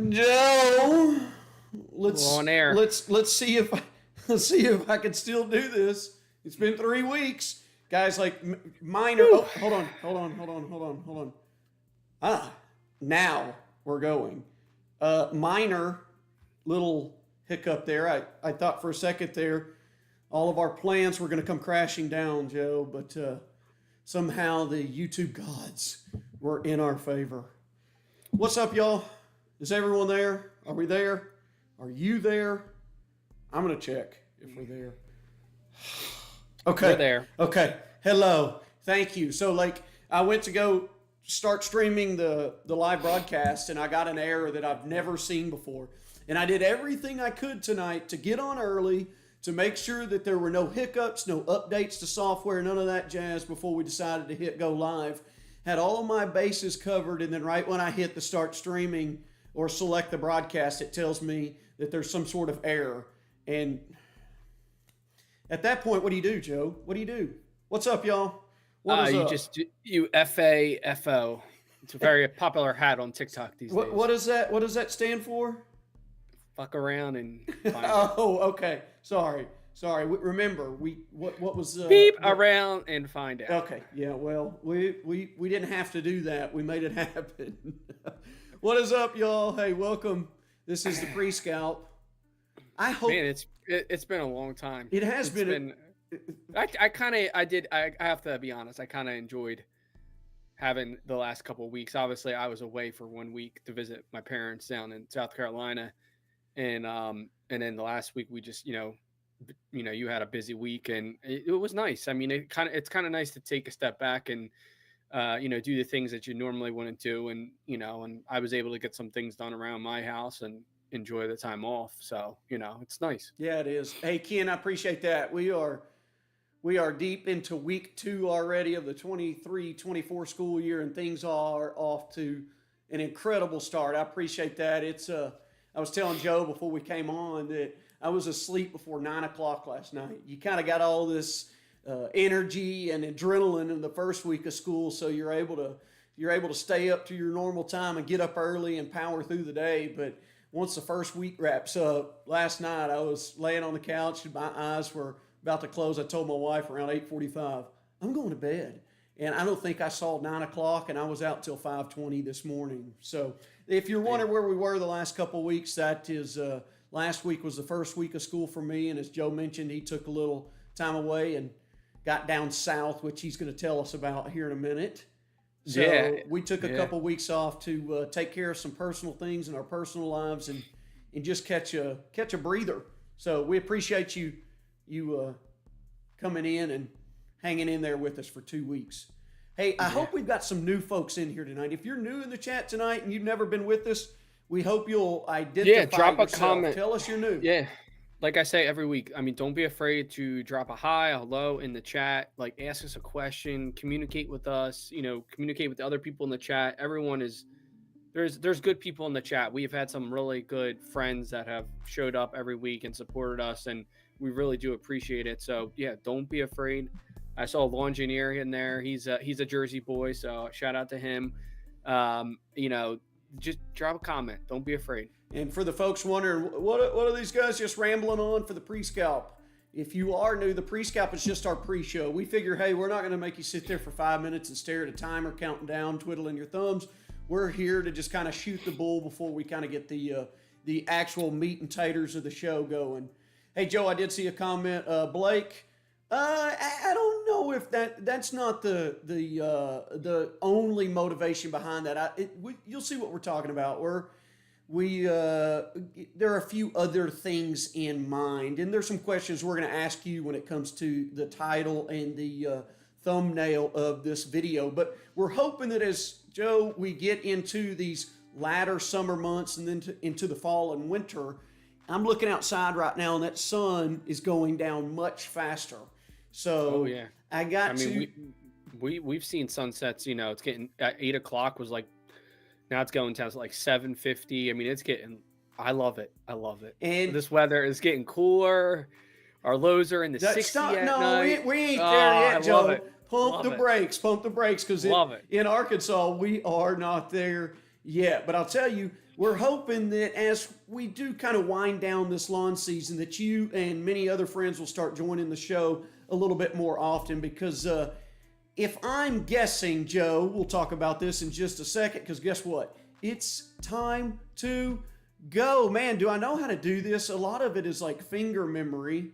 Joe, let's on air. let's see if I can still do this. It's been 3 weeks, guys. Like minor. Oh, hold on. Now we're going. Minor little hiccup there. I thought for a second there, all of our plans were going to come crashing down, Joe, but somehow the YouTube gods were in our favor. What's up, y'all? Is everyone there? Are we there? Are you there? I'm going to check if we're there. Okay. We're there. Okay. Hello. Thank you. So, I went to go start streaming the live broadcast, and I got an error that I've never seen before. And I did everything I could tonight to get on early, to make sure that there were no hiccups, no updates to software, none of that jazz before we decided to hit go live. Had all of my bases covered, and then right when I hit the start streaming or select the broadcast, it tells me that there's some sort of error. And at that point, what do you do, Joe? What do you do? What's up, y'all? What is up? You FAFO. It's a very popular hat on TikTok these days. What is that? What does that stand for? Fuck around and find out. Oh, okay. Sorry. Remember, what was beep around and find out. Okay. Yeah. Well, we didn't have to do that. We made it happen. What is up, y'all? Hey, welcome. This is the pre-scalp. I hope. Man, it's been a long time. It has been. I have to be honest. I kind of enjoyed having the last couple of weeks. Obviously, I was away for 1 week to visit my parents down in South Carolina, and then the last week we just you had a busy week, and it was nice. I mean, it's kind of nice to take a step back and do the things that you normally wouldn't do, and and I was able to get some things done around my house and enjoy the time off. So it's nice. Yeah, it is. Hey, Ken, I appreciate that. We are deep into week 2 already of the 23-24 school year, and things are off to an incredible start. I appreciate that. I was telling Joe before we came on that I was asleep before 9 o'clock last night. You kind of got all this energy and adrenaline in the first week of school, so you're able to stay up to your normal time and get up early and power through the day. But once the first week wraps up, last night I was laying on the couch and my eyes were about to close. I told my wife around 8:45, I'm going to bed. And I don't think I saw 9 o'clock, and I was out till 5:20 this morning. So if you're wondering where we were the last couple of weeks, that is last week was the first week of school for me. And as Joe mentioned, he took a little time away and got down south, which he's going to tell us about here in a minute. So we took a couple weeks off to take care of some personal things in our personal lives and just catch a breather. So we appreciate you coming in and hanging in there with us for 2 weeks. Hey, I hope we've got some new folks in here tonight. If you're new in the chat tonight and you've never been with us, we hope you'll identify drop yourself. a comment. Tell us you're new. Yeah. Like I say every week, I mean, don't be afraid to drop a hi, a hello in the chat. Like, ask us a question, communicate with us, communicate with the other people in the chat. Everyone there's good people in the chat. We've had some really good friends that have showed up every week and supported us, and we really do appreciate it. So yeah, don't be afraid. I saw Longinier in there. He's a Jersey boy, so shout out to him. Just drop a comment. Don't be afraid. And for the folks wondering, what are these guys just rambling on for the pre-scalp? If you are new, the pre-scalp is just our pre-show. We figure, hey, we're not going to make you sit there for 5 minutes and stare at a timer counting down, twiddling your thumbs. We're here to just kind of shoot the bull before we kind of get the actual meat and taters of the show going. Hey, Joe, I did see a comment. Blake, I don't know if that's not the only motivation behind that. You'll see what we're talking about. There are a few other things in mind, and there's some questions we're going to ask you when it comes to the title and the thumbnail of this video. But we're hoping that as Joe, we get into these latter summer months and then into the fall and winter. I'm looking outside right now, and that sun is going down much faster. So we've seen sunsets. It's getting at 8 o'clock was like. Now it's going down to like 7:50. I mean, it's getting. I love it. And this weather is getting cooler. Our lows are in the 60s at night. We ain't there yet, Joe. Love it. Pump the brakes, because in Arkansas we are not there yet. But I'll tell you, we're hoping that as we do kind of wind down this lawn season, that you and many other friends will start joining the show a little bit more often. Because if I'm guessing, Joe, we'll talk about this in just a second. Because guess what? It's time to go. Man, do I know how to do this? A lot of it is like finger memory.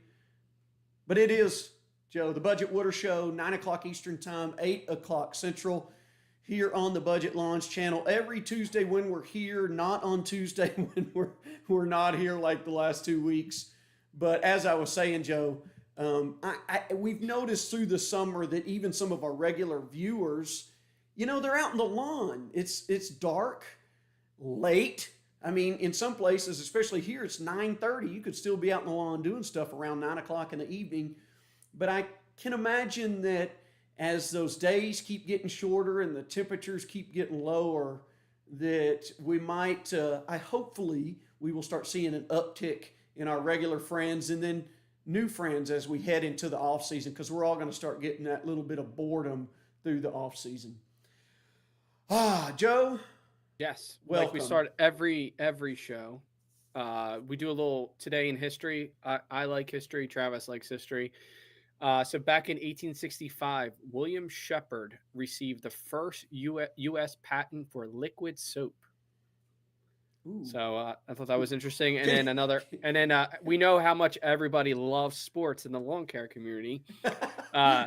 But it is, Joe, the Budget Water Show, 9 o'clock Eastern Time, 8 o'clock Central, here on the Budget Lawns channel. Every Tuesday when we're here, not on Tuesday when we're not here like the last 2 weeks. But as I was saying, Joe, we've noticed through the summer that even some of our regular viewers, they're out in the lawn. It's dark, late. I mean, in some places, especially here, it's 9:30. You could still be out in the lawn doing stuff around 9 o'clock in the evening. But I can imagine that as those days keep getting shorter and the temperatures keep getting lower, that we might, hopefully, we will start seeing an uptick in our regular friends and then new friends as we head into the off season, because we're all going to start getting that little bit of boredom through the off season. Joe. Yes. Welcome. Like we start every show. We do a little today in history. I like history. Travis likes history. So back in 1865, William Shepard received the first U.S. patent for liquid soap. Ooh. So I thought that was interesting. And then we know how much everybody loves sports in the lawn care community.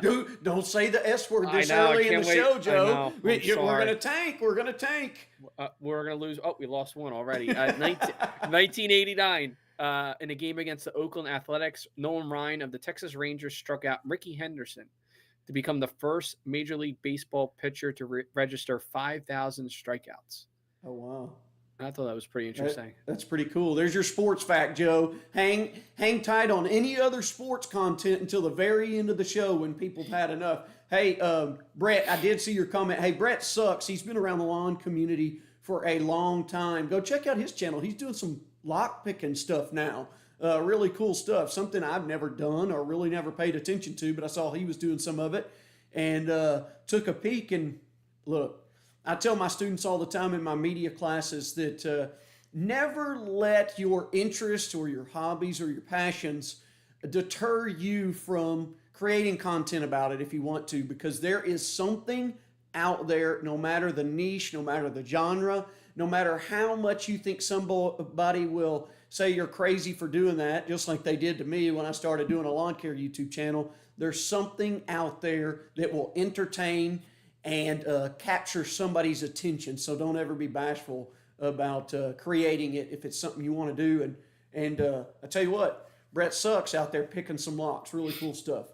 Dude, don't say the S word this early in the show, Joe. We're going to tank. We're going to tank. We're going to lose. Oh, we lost one already. 1989, in a game against the Oakland Athletics, Nolan Ryan of the Texas Rangers struck out Rickey Henderson to become the first Major League Baseball pitcher to register 5,000 strikeouts. Oh, wow. I thought that was pretty interesting. That's pretty cool. There's your sports fact, Joe. Hang tight on any other sports content until the very end of the show when people have had enough. Hey, Brett, I did see your comment. Hey, Brett Sucks. He's been around the lawn community for a long time. Go check out his channel. He's doing some lock picking stuff now. Really cool stuff. Something I've never done or really never paid attention to, but I saw he was doing some of it and took a peek. And look, I tell my students all the time in my media classes that never let your interests or your hobbies or your passions deter you from creating content about it if you want to, because there is something out there, no matter the niche, no matter the genre, no matter how much you think somebody will say you're crazy for doing that, just like they did to me when I started doing a lawn care YouTube channel. There's something out there that will entertain and capture somebody's attention. So don't ever be bashful about creating it if it's something you want to do. And I tell you what, Brett Sucks out there picking some locks. Really cool stuff.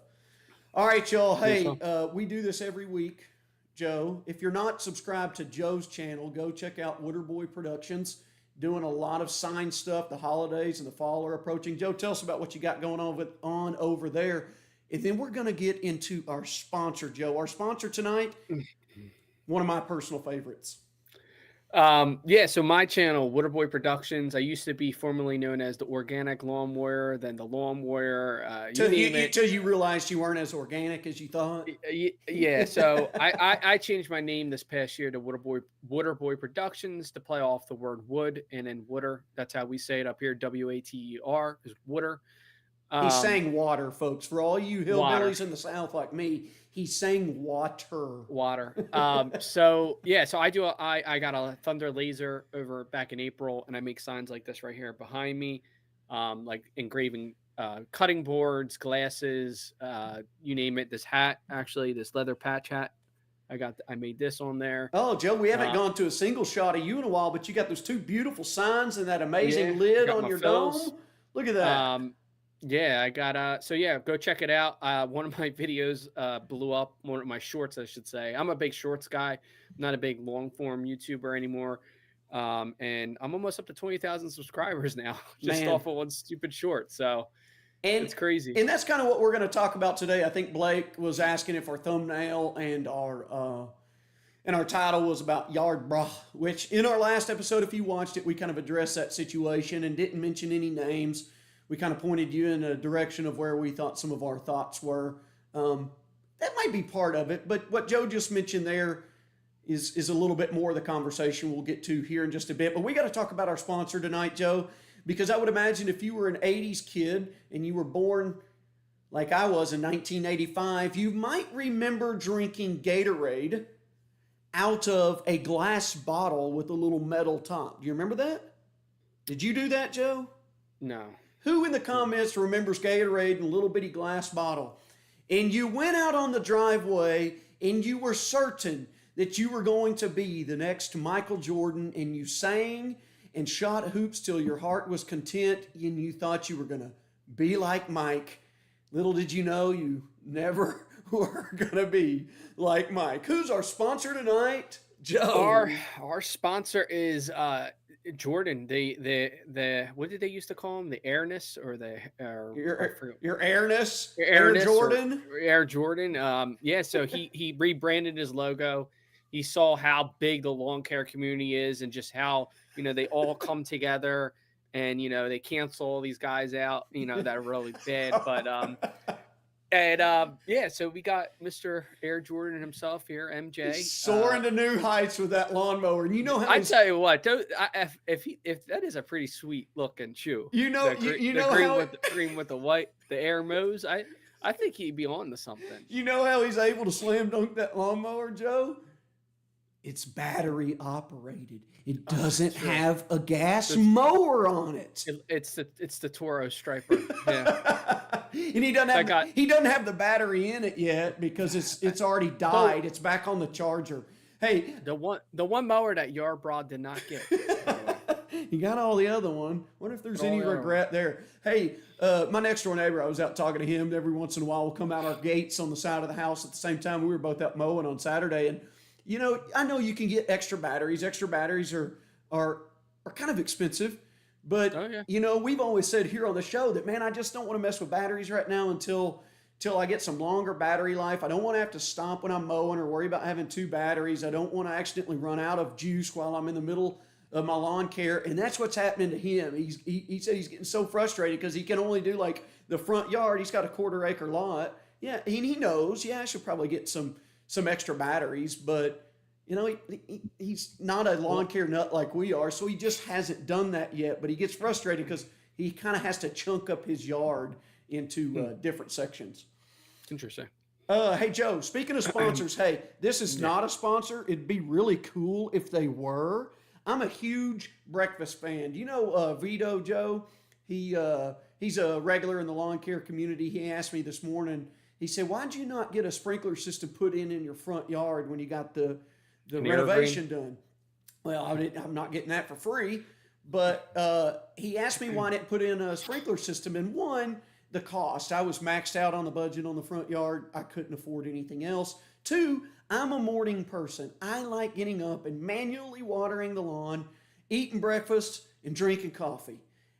All right, y'all. Hey, we do this every week. Joe, if you're not subscribed to Joe's channel, go check out Waterboy Productions. Doing a lot of sign stuff. The holidays and the fall are approaching. Joe, tell us about what you got going on over there. And then we're going to get into our sponsor, Joe. Our sponsor tonight, one of my personal favorites. So my channel, Waterboy Productions, I used to be formerly known as the Organic Lawn Warrior, then the Lawn Warrior. Till you realized you weren't as organic as you thought? Yeah, so I changed my name this past year to Waterboy Productions to play off the word wood and then water. That's how we say it up here, W-A-T-E-R is water. He's saying water, folks. For all you hillbillies in the South like me, he's saying water. So I got a Thunder Laser over back in April, and I make signs like this right here behind me, like engraving cutting boards, glasses, you name it. This hat, actually, this leather patch hat. I made this on there. Oh, Joe, we haven't gone to a single shot of you in a while, but you got those two beautiful signs and that amazing lid on your dome. Look at that. I got go check it out. One of my videos blew up, one of my shorts, I should say. I'm a big shorts guy, I'm not a big long form YouTuber anymore. And I'm almost up to 20,000 subscribers now, just off of one stupid short. So it's crazy. And that's kind of what we're going to talk about today. I think Blake was asking if our thumbnail and our title was about yard bra, which in our last episode, if you watched it, we kind of addressed that situation and didn't mention any names. We kind of pointed you in a direction of where we thought some of our thoughts were. That might be part of it, but what Joe just mentioned there, is a little bit more of the conversation we'll get to here in just a bit. But we got to talk about our sponsor tonight, Joe, because I would imagine if you were an 80s kid and you were born like I was in 1985, you might remember drinking Gatorade out of a glass bottle with a little metal top. Do you remember that? Did you do that, Joe? No. Who in the comments remembers Gatorade in a little bitty glass bottle? And you went out on the driveway and you were certain that you were going to be the next Michael Jordan, and you sang and shot hoops till your heart was content and you thought you were going to be like Mike. Little did you know you never were going to be like Mike. Who's our sponsor tonight? Joe. Our sponsor is Jordan. The what did they used to call him? The Airness or the Your Airness? Air Jordan? Air Jordan. Yeah, so he rebranded his logo. He saw how big the lawn care community is and just how, they all come together and, they cancel all these guys out, that are really bad. But, yeah, so we got Mr. Air Jordan himself here, MJ. He's soaring to new heights with that lawnmower. And I tell you what, if that is a pretty sweet looking shoe. The green with the white, the Air Mows, I think he'd be on to something. You know how he's able to slam dunk that lawnmower, Joe? It's battery operated. It doesn't have a gas mower on it. It's the Toro Striper. Yeah. And he doesn't have the battery in it yet because it's already died. It's back on the charger. Hey, the one mower that Yarbrough did not get. He got all the other one. Wonder if there's any regret there. Hey, my next door neighbor, I was out talking to him. Every once in a while, we'll come out our gates on the side of the house at the same time. We were both out mowing on Saturday, and I know you can get extra batteries. Extra batteries are kind of expensive, but we've always said here on the show that, man, I just don't want to mess with batteries right now until I get some longer battery life. I don't want to have to stop when I'm mowing or worry about having two batteries. I don't want to accidentally run out of juice while I'm in the middle of my lawn care, and that's what's happening to him. He said he's getting so frustrated because he can only do like the front yard. He's got a 1/4 acre lot. Yeah, and he knows. Yeah, I should probably get some extra batteries, but he's not a lawn care nut like we are, so he just hasn't done that yet. But he gets frustrated because he kind of has to chunk up his yard into different sections. Interesting. Hey, Joe, speaking of sponsors, hey, this is not a sponsor. It'd be really cool if they were. I'm a huge breakfast fan. Do you know Vito, Joe? He's a regular in the lawn care community. He asked me this morning, he said, why'd you not get a sprinkler system put in your front yard when you got the renovation done? Well, I'm not getting that for free, but he asked me why I didn't put in a sprinkler system. And one, the cost. I was maxed out on the budget on the front yard. I couldn't afford anything else. Two, I'm a morning person. I like getting up and manually watering the lawn, eating breakfast, and drinking coffee.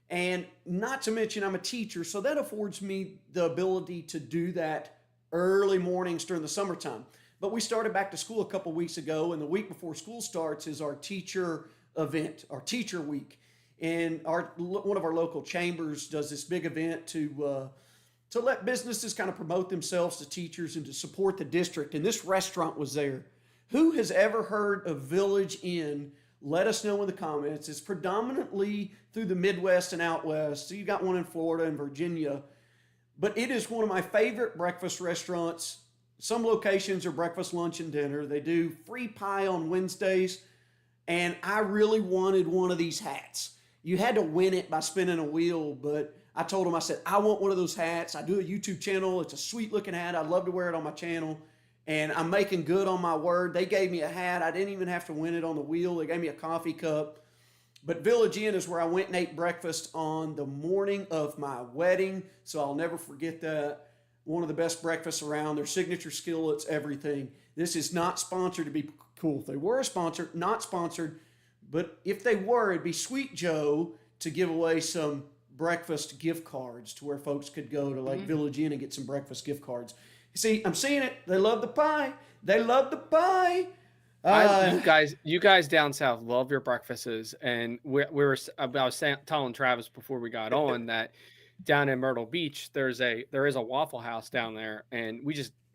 And not to mention I'm a teacher, so that affords me the ability to do that early mornings during the summertime. But we started back to school a couple weeks ago, and the week before school starts is our teacher event, our teacher week. And one of our local chambers does this big event to let businesses kind of promote themselves to teachers and to support the district. And this restaurant was there. Who has ever heard of Village Inn? Let us know in the comments. It's predominantly through the Midwest and out west. So you got one in Florida and Virginia. But it is one of my favorite breakfast restaurants. Some locations are breakfast, lunch, and dinner. They do free pie on Wednesdays. And I really wanted one of these hats. You had to win it by spinning a wheel, but I told them, I said, I want one of those hats. I do a YouTube channel. It's a sweet looking hat. I'd love to wear it on my channel. And I'm making good on my word. They gave me a hat. I didn't even have to win it on the wheel. They gave me a coffee cup. But Village Inn is where I went and ate breakfast on the morning of my wedding. So I'll never forget that. One of the best breakfasts around. Their signature skillets, everything. This is not sponsored to be cool. If they were a sponsor, not sponsored. But if they were, it'd be sweet, Joe, to give away some breakfast gift cards to where folks could go to like Village Inn and get some breakfast gift cards. See, I'm seeing it. They love the pie. They love the pie. You guys down south love your breakfasts, and I was telling Travis before we got on that down in Myrtle Beach there is a Waffle House down there, and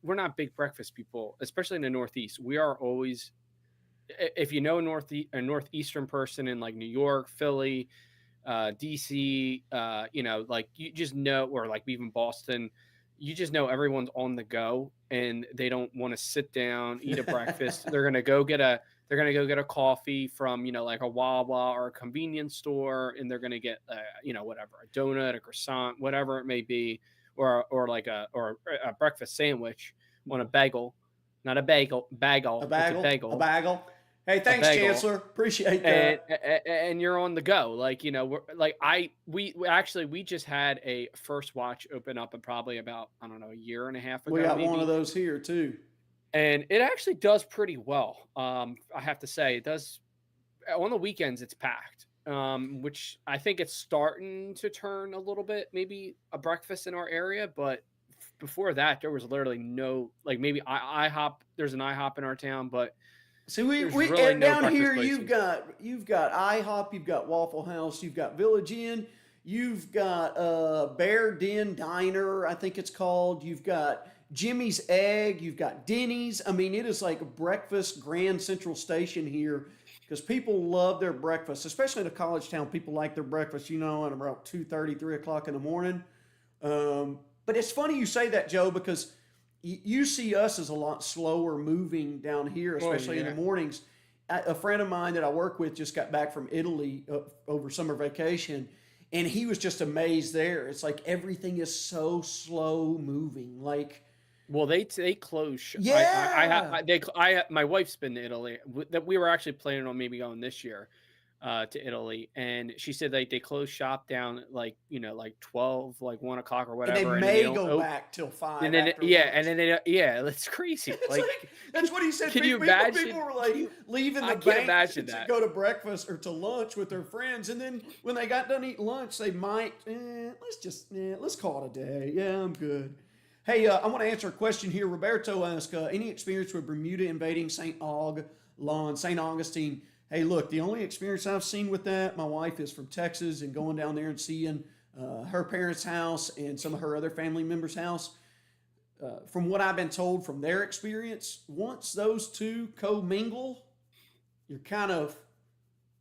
we're not big breakfast people, especially in the Northeast. We are always if you know a northeastern person in like New York, Philly, DC, like you just know, or like even Boston, you just know everyone's on the go and they don't want to sit down, eat a breakfast. They're gonna go get a coffee from, like a Wawa or a convenience store, and they're gonna get, whatever, a donut, a croissant, whatever it may be, or like a breakfast sandwich on a bagel, not a A bagel. It's a bagel, a bagel, bagel. Hey, a thanks, bagel, Chancellor. Appreciate and that. and you're on the go. Like, we're like we just had a First Watch open up in probably about, I don't know, a year and a half We ago got one of maybe, those here too. and it actually does pretty well. I have to say, it does. On the weekends it's packed, which I think it's starting to turn a little bit, maybe a breakfast in our area, but before that there was literally no, like, maybe IHOP. There's an IHOP in our town, but See, there's really no down breakfast here you've places. got IHOP, you've got Waffle House, you've got Village Inn, you've got Bear Den Diner, I think it's called. You've got Jimmy's Egg, you've got Denny's. I mean, it is like a breakfast Grand Central Station here because people love their breakfast, especially in a college town. People like their breakfast, at about 2:30, 3 o'clock in the morning. But it's funny you say that, Joe, because you see us as a lot slower moving down here, Oh especially in the yeah. mornings. A friend of mine that I work with just got back from Italy over summer vacation, and he was just amazed there. It's like everything is so slow moving. Like, Well, they close. yeah. My wife's been to Italy. That we were actually planning on maybe going this year, to Italy, and she said they close shop down at, like, like 12, like 1 o'clock or And they whatever, and then they may don't go open. back till And 5 then after yeah, and lunch. then yeah, that's crazy. It's Like, like that's what he said. can you People imagine? were like leaving the I can't bank imagine to that. go to breakfast or to lunch with their friends, and then when they got done eating lunch, they might let's call it a day. Yeah, I'm good. Hey, I want to answer a question here. Roberto asked, any experience with Bermuda invading St. Augustine? Hey, look, the only experience I've seen with that, my wife is from Texas, and going down there and seeing her parents' house and some of her other family members' house. From what I've been told from their experience, once those two commingle, you're kind of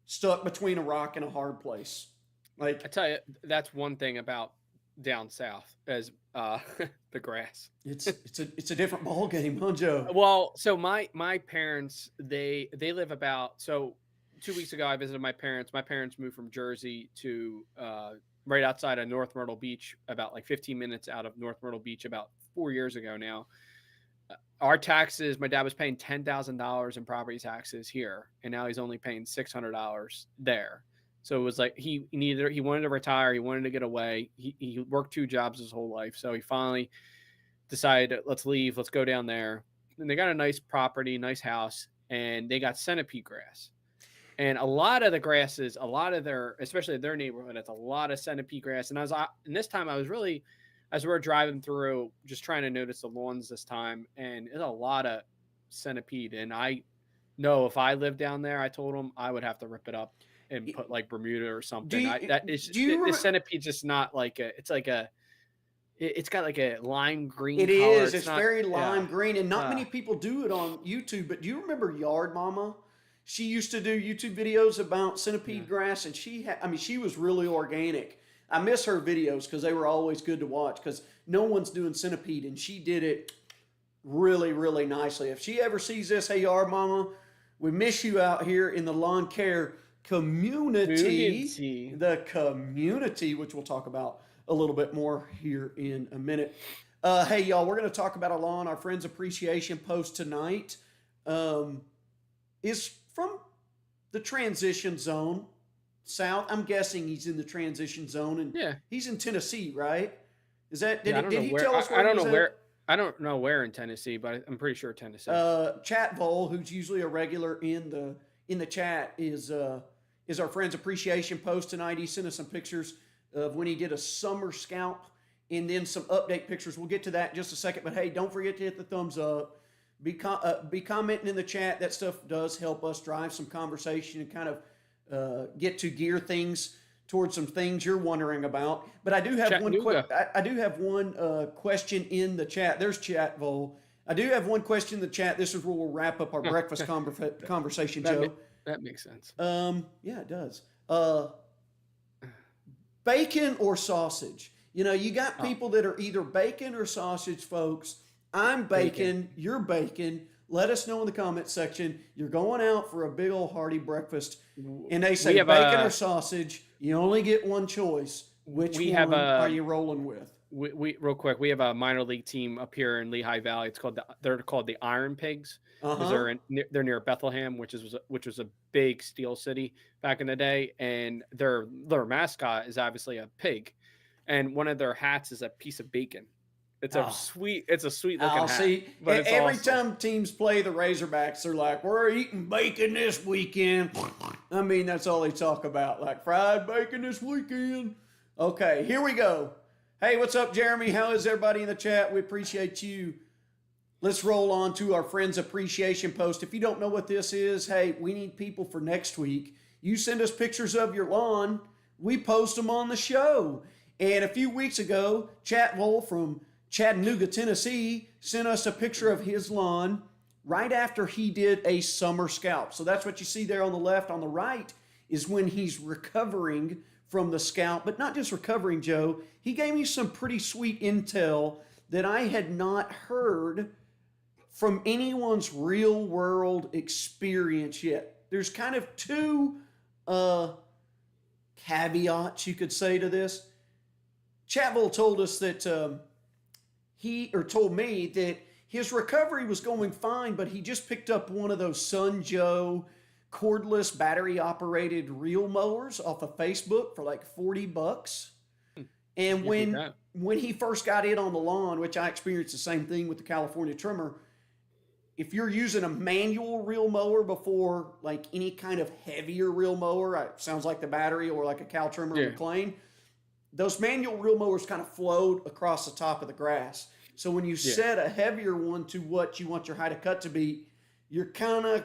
stuck between a rock and a hard place. I Like tell you, that's one thing about down south, as the grass. it's a different ball game, huh, Joe? Well, so my parents, they live about, so 2 weeks ago I visited my parents. My parents moved from Jersey to, right outside of North Myrtle Beach, about like 15 minutes out of North Myrtle Beach, about 4 years ago now. Our taxes, my dad was paying $10,000 in property taxes here, and now he's only paying $600 there. So it was like he wanted to retire, he wanted to get away. He worked two jobs his whole life, so he finally decided, let's leave, let's go down there. And they got a nice property, nice house, and they got centipede grass. And a lot of the grasses, a lot of their, especially their neighborhood, it's a lot of centipede grass. And this time I was really, as we are driving through, just trying to notice the lawns this time, and it's a lot of centipede. And I know if I lived down there, I told them I would have to rip it up and put like Bermuda or Do something. you That is, do you the remember? centipede's just not like it's like it's got like a lime green It color. is. It's It's not, very yeah. lime green, and not Uh, many people do it on YouTube. But do you remember Yard Mama? She used to do YouTube videos about yeah. centipede grass, and she was really organic. I miss her videos because they were always good to watch because no one's doing centipede, and she did it really, really nicely. If she ever sees this, hey, Yard Mama, we miss you out here in the lawn care community, Community. which we'll talk about a little bit more here in a minute. Hey, y'all, we're going to talk about our lawn. Our Friends Appreciation post tonight um, is from the transition zone south. I'm guessing he's in the transition zone, and Yeah. he's in Tennessee, right? Is that Yeah. I don't did know he where. tell us I where he don't was know at? where. I don't know where in Tennessee, but I'm pretty sure Tennessee. Chat Vole, who's usually a regular in the chat, is our Friends Appreciation post tonight. He sent us some pictures of when he did a summer scalp, and then some update pictures. We'll get to that in just a second. But hey, don't forget to hit the thumbs up. Be commenting in the chat. That stuff does help us drive some conversation and kind of get to gear things towards some things you're wondering about. But I do have Chattanooga. I do have one question in the chat. There's Chat Vole. I do have one question in the chat. This is where we'll wrap up our breakfast conversation, That Joe. that makes sense. Yeah, it does. Bacon or sausage? You know, you got people that are either bacon or sausage, folks. I'm bacon. You're bacon. Let us know in the comment section. You're going out for a big old hearty breakfast, and they say bacon or sausage. You only get one choice. Which one are you rolling with? We real quick. We have a minor league team up here in Lehigh Valley. They're called the Iron Pigs. They're near Bethlehem, which was a big steel city back in the day, and their mascot is obviously a pig, and one of their hats is a piece of bacon. It's a sweet looking hat. See, but every time teams play the Razorbacks, they're like, "We're eating bacon this weekend." I mean, that's all they talk about, like fried bacon this weekend. Okay, here we go. Hey, what's up, Jeremy? How is everybody in the chat? We appreciate you. Let's roll on to our Friends Appreciation post. If you don't know what this is, hey, we need people for next week. You send us pictures of your lawn. We post them on the show. And a few weeks ago, Chatwell from Chattanooga, Tennessee, sent us a picture of his lawn right after he did a summer scalp. So that's what you see there on the left. On the right is when he's recovering from the scalp, but not just recovering, Joe. He gave me some pretty sweet intel that I had not heard from anyone's real world experience yet. There's kind of two caveats you could say to this. Chatwell told us that told me that his recovery was going fine, but he just picked up one of those Sun Joe cordless battery operated reel mowers off of Facebook for like $40. And when he first got it on the lawn, which I experienced the same thing with the California trimmer, if you're using a manual reel mower before like any kind of heavier reel mower, it sounds like the battery or like a Cal trimmer or McLean, those manual reel mowers kind of float across the top of the grass. So when you set a heavier one to what you want your height of cut to be, you're kind of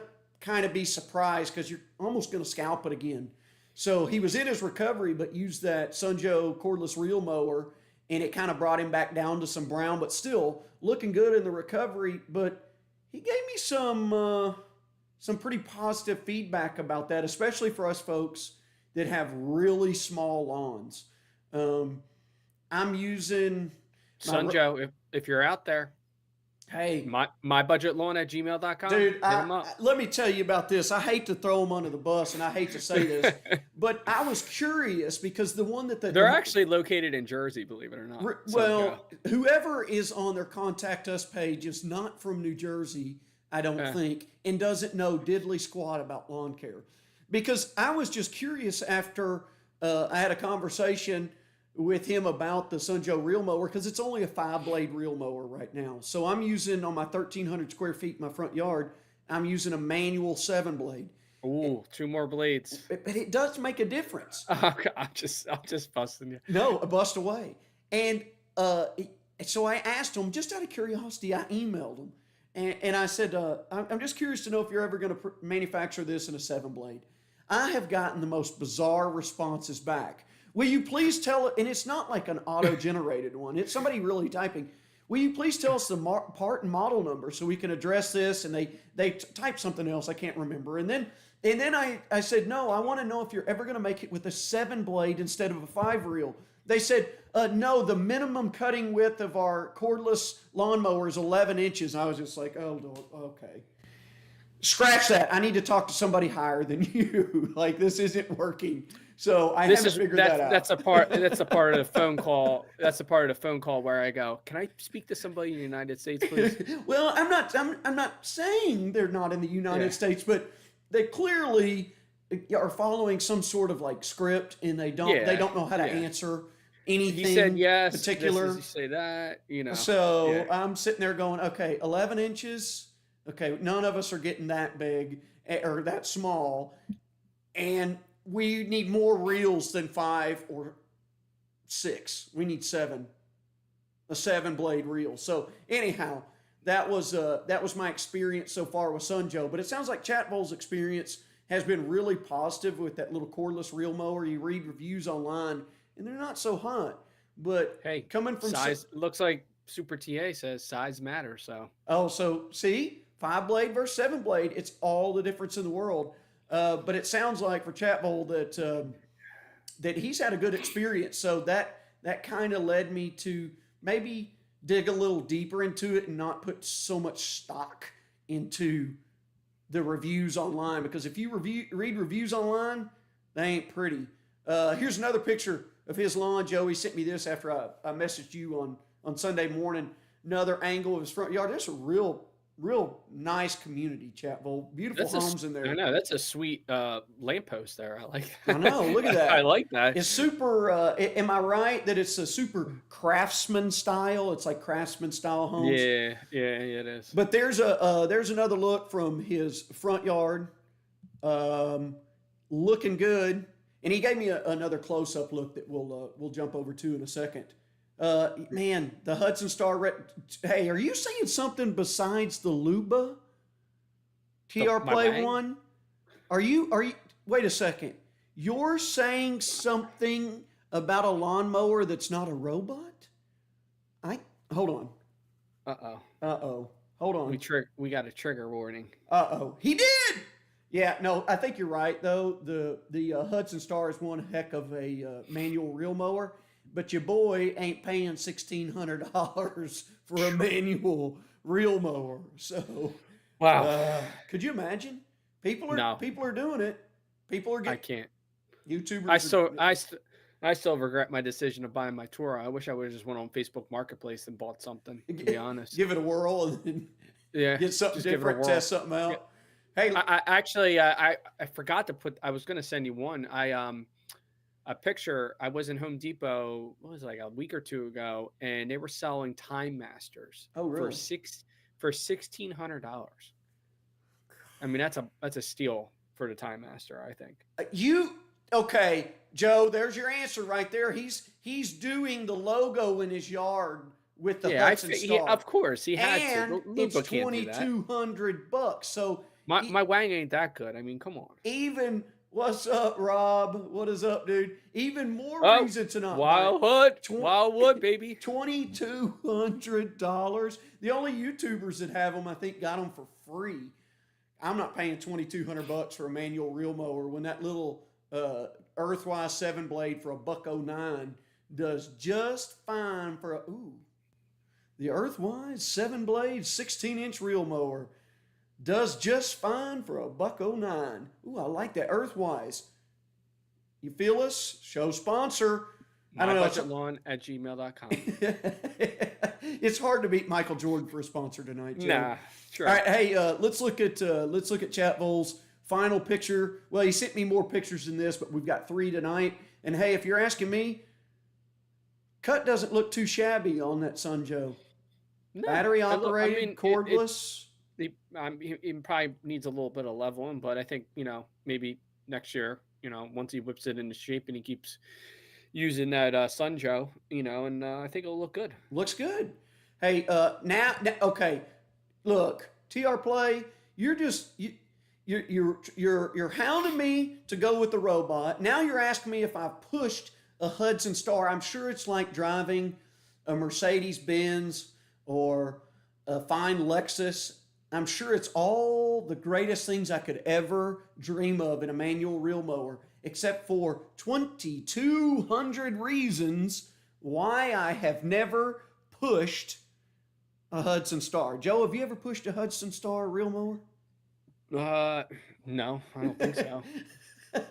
be surprised because you're almost going to scalp it again. So he was in his recovery, but used that Sun Joe cordless reel mower, and it kind of brought him back down to some brown, but still looking good in the recovery. But he gave me some pretty positive feedback about that, especially for us folks that have really small lawns. I'm using Sun Joe. If you're out there, hey, mybudgetlawn@gmail.com. Dude, let me tell you about this. I hate to throw them under the bus, and I hate to say this, but I was curious because the one that they're actually located in Jersey, believe it or not. Well, whoever is on their contact us page is not from New Jersey, I don't think, and doesn't know diddly squat about lawn care. Because I was just curious after I had a conversation with him about the Sun Joe reel mower, because it's only a 5-blade reel mower right now. So I'm using, on my 1,300 square feet in my front yard, I'm using a manual 7-blade. Ooh, 2 more blades. But it does make a difference. Okay, I'm just busting you. No, bust away. And so I asked him, just out of curiosity, I emailed him. And I said, I'm just curious to know if you're ever going to manufacture this in a 7-blade. I have gotten the most bizarre responses back. Will you please tell it? And it's not like an auto-generated one. It's somebody really typing. Will you please tell us the part and model number so we can address this? And they type something else. I can't remember. And then I said, no, I want to know if you're ever going to make it with a 7-blade instead of a 5-reel. They said, no, the minimum cutting width of our cordless lawnmower is 11 inches. I was just like, oh, okay. Scratch that. I need to talk to somebody higher than you. Like, this isn't working. So I haven't figured that out. That's a part of the phone call. That's a part of the phone call where I go, can I speak to somebody in the United States, please? Well, I'm not saying they're not in the United States, but they clearly are following some sort of like script, and they don't know how to answer anything. He said yes, particular. You say that, you know. So I'm sitting there going, okay, 11 inches. Okay, none of us are getting that big or that small, and we need more reels than 5 or 6. We need 7, a 7-blade reel. So anyhow, that was my experience so far with Sun Joe. But it sounds like Chatwell's experience has been really positive with that little cordless reel mower. You read reviews online, and they're not so hot. But hey, coming from size, looks like Super TA says size matters. So Oh, so see, 5 blade versus 7 blade, it's all the difference in the world. But it sounds like for Chatville that he's had a good experience. So that kind of led me to maybe dig a little deeper into it and not put so much stock into the reviews online, because if you read reviews online, they ain't pretty. Here's another picture of his lawn. Joey sent me this after I messaged you on Sunday morning. Another angle of his front yard. There's a real nice community, Chatville. Beautiful homes in there. I know, that's a sweet lamppost there. I like that. I know. Look at that. I like that. It's super. Am I right that it's a super craftsman style? It's like craftsman style homes. Yeah, it is. But there's another look from his front yard, looking good. And he gave me another close up look that we'll jump over to in a second. Man, the Hudson Star. Hey, are you saying something besides the Luba TR Play one? Are you? Wait a second. You're saying something about a lawnmower that's not a robot? Hold on. Hold on. We got a trigger warning. He did. Yeah, no, I think you're right though. The Hudson Star is one heck of a manual reel mower. But your boy ain't paying $1,600 for a manual reel mower. So, wow, could you imagine? People are doing it. People are getting. I can't. YouTubers. I still regret my decision of buying my Toro. I wish I would have just went on Facebook Marketplace and bought something. To be honest, give it a whirl and then get something different, test something out. Yeah. Hey, I actually I forgot to put. I was going to send you one. A picture. I was in Home Depot. What was it, like a week or two ago, and they were selling Time Masters. Oh, really? For $1,600. I mean, that's a steal for the Time Master, I think. Okay, Joe? There's your answer right there. He's doing the logo in his yard with the Hudson Star. Of course, he had and to. It's $2,200. So my Wang ain't that good. I mean, come on. Even. What's up, Rob? What is up, dude? Even more reason to not Wildwood, baby. $2,200. The only YouTubers that have them, I think, got them for free. I'm not paying $2,200 for a manual reel mower when that little Earthwise 7 blade for $109 does just fine for the Earthwise 7 blade 16-inch reel mower. Does just fine for $109. Ooh, I like that. Earthwise. You feel us? Show sponsor. I don't know. MyBudgetLawn@gmail.com. It's hard to beat Michael Jordan for a sponsor tonight, Joe. Nah, sure. All right, hey, let's look at Chatville's final picture. Well, he sent me more pictures than this, but we've got 3 tonight. And hey, if you're asking me, cut doesn't look too shabby on that Sun Joe. No, battery operated, cordless. He probably needs a little bit of leveling, but I think, maybe next year, once he whips it into shape and he keeps using that Sun Joe, and I think it'll look good. Looks good. Hey, now, okay, look, TR Play, you're hounding me to go with the robot. Now you're asking me if I pushed a Hudson Star. I'm sure it's like driving a Mercedes-Benz or a fine Lexus. I'm sure it's all the greatest things I could ever dream of in a manual reel mower, except for 2,200 reasons why I have never pushed a Hudson Star. Joe, have you ever pushed a Hudson Star reel mower? No, I don't think so.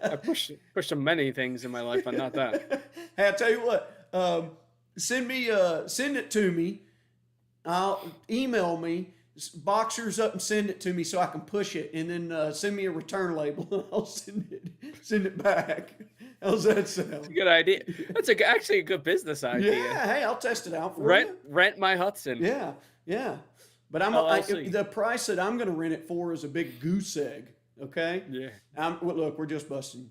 I pushed so many things in my life, but not that. Hey, I'll tell you what. Send it to me. Email me. Box yours up and send it to me so I can push it, and then send me a return label and I'll send it back. How's that sound? That's a good idea. That's actually a good business idea. Yeah, hey, I'll test it out for you. Rent my Hudson. Yeah. But the price that I'm going to rent it for is a big goose egg. Okay. Yeah. Look, we're just busting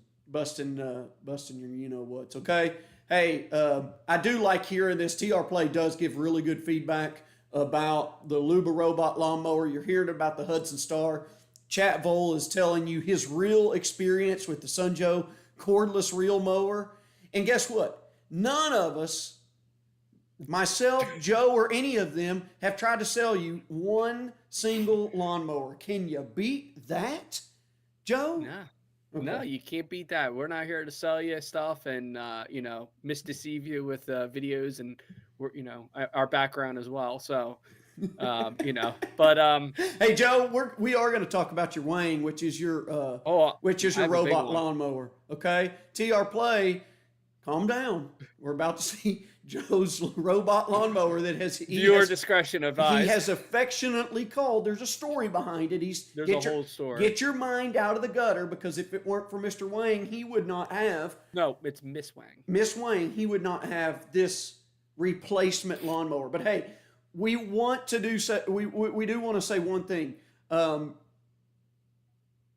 your you-know-whats. Okay. Hey, I do like hearing this. TR Play does give really good feedback about the Luba robot lawnmower. You're hearing about the Hudson Star. Chatville is telling you his real experience with the Sun Joe cordless reel mower. And guess what? None of us myself, Joe, or any of them have tried to sell you one single lawnmower. Can you beat that, Joe? No. Okay. No, you can't beat that. We're not here to sell you stuff and misdeceive you with videos and our background as well. So but Hey, Joe, we are going to talk about your Wang, which is your oh, I have a big robot one. lawnmower. Okay, TR Play, calm down. We're about to see Joe's robot lawnmower that Viewer discretion advised. He has affectionately called. There's a story behind it. There's a whole story. Get your mind out of the gutter, because if it weren't for Mr. Wang, he would not have. No, it's Miss Wang. Miss Wang, he would not have this replacement lawnmower. But hey, we want to do so. We do want to say one thing.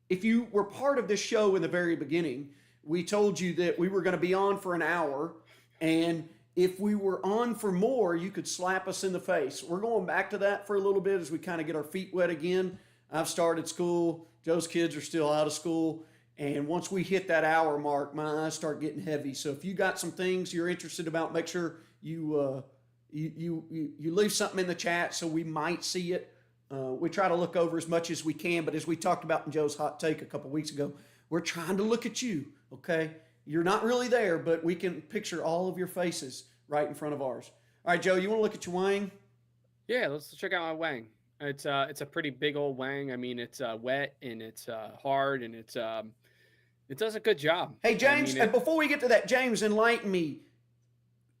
If you were part of this show in the very beginning, we told you that we were going to be on for an hour, and if we were on for more, you could slap us in the face. We're going back to that for a little bit as we kind of get our feet wet again. I've started school. Joe's kids are still out of school. And once we hit that hour mark, my eyes start getting heavy. So if you got some things you're interested about, make sure you leave something in the chat so we might see it. We try to look over as much as we can, but as we talked about in Joe's hot take a couple weeks ago, we're trying to look at you, okay? You're not really there, but we can picture all of your faces right in front of ours. All right, Joe, you want to look at your Wang? Yeah, let's check out my Wang. It's a pretty big old Wang. I mean, it's wet and it's hard and it does a good job. Hey, James, before we get to that, James, enlighten me.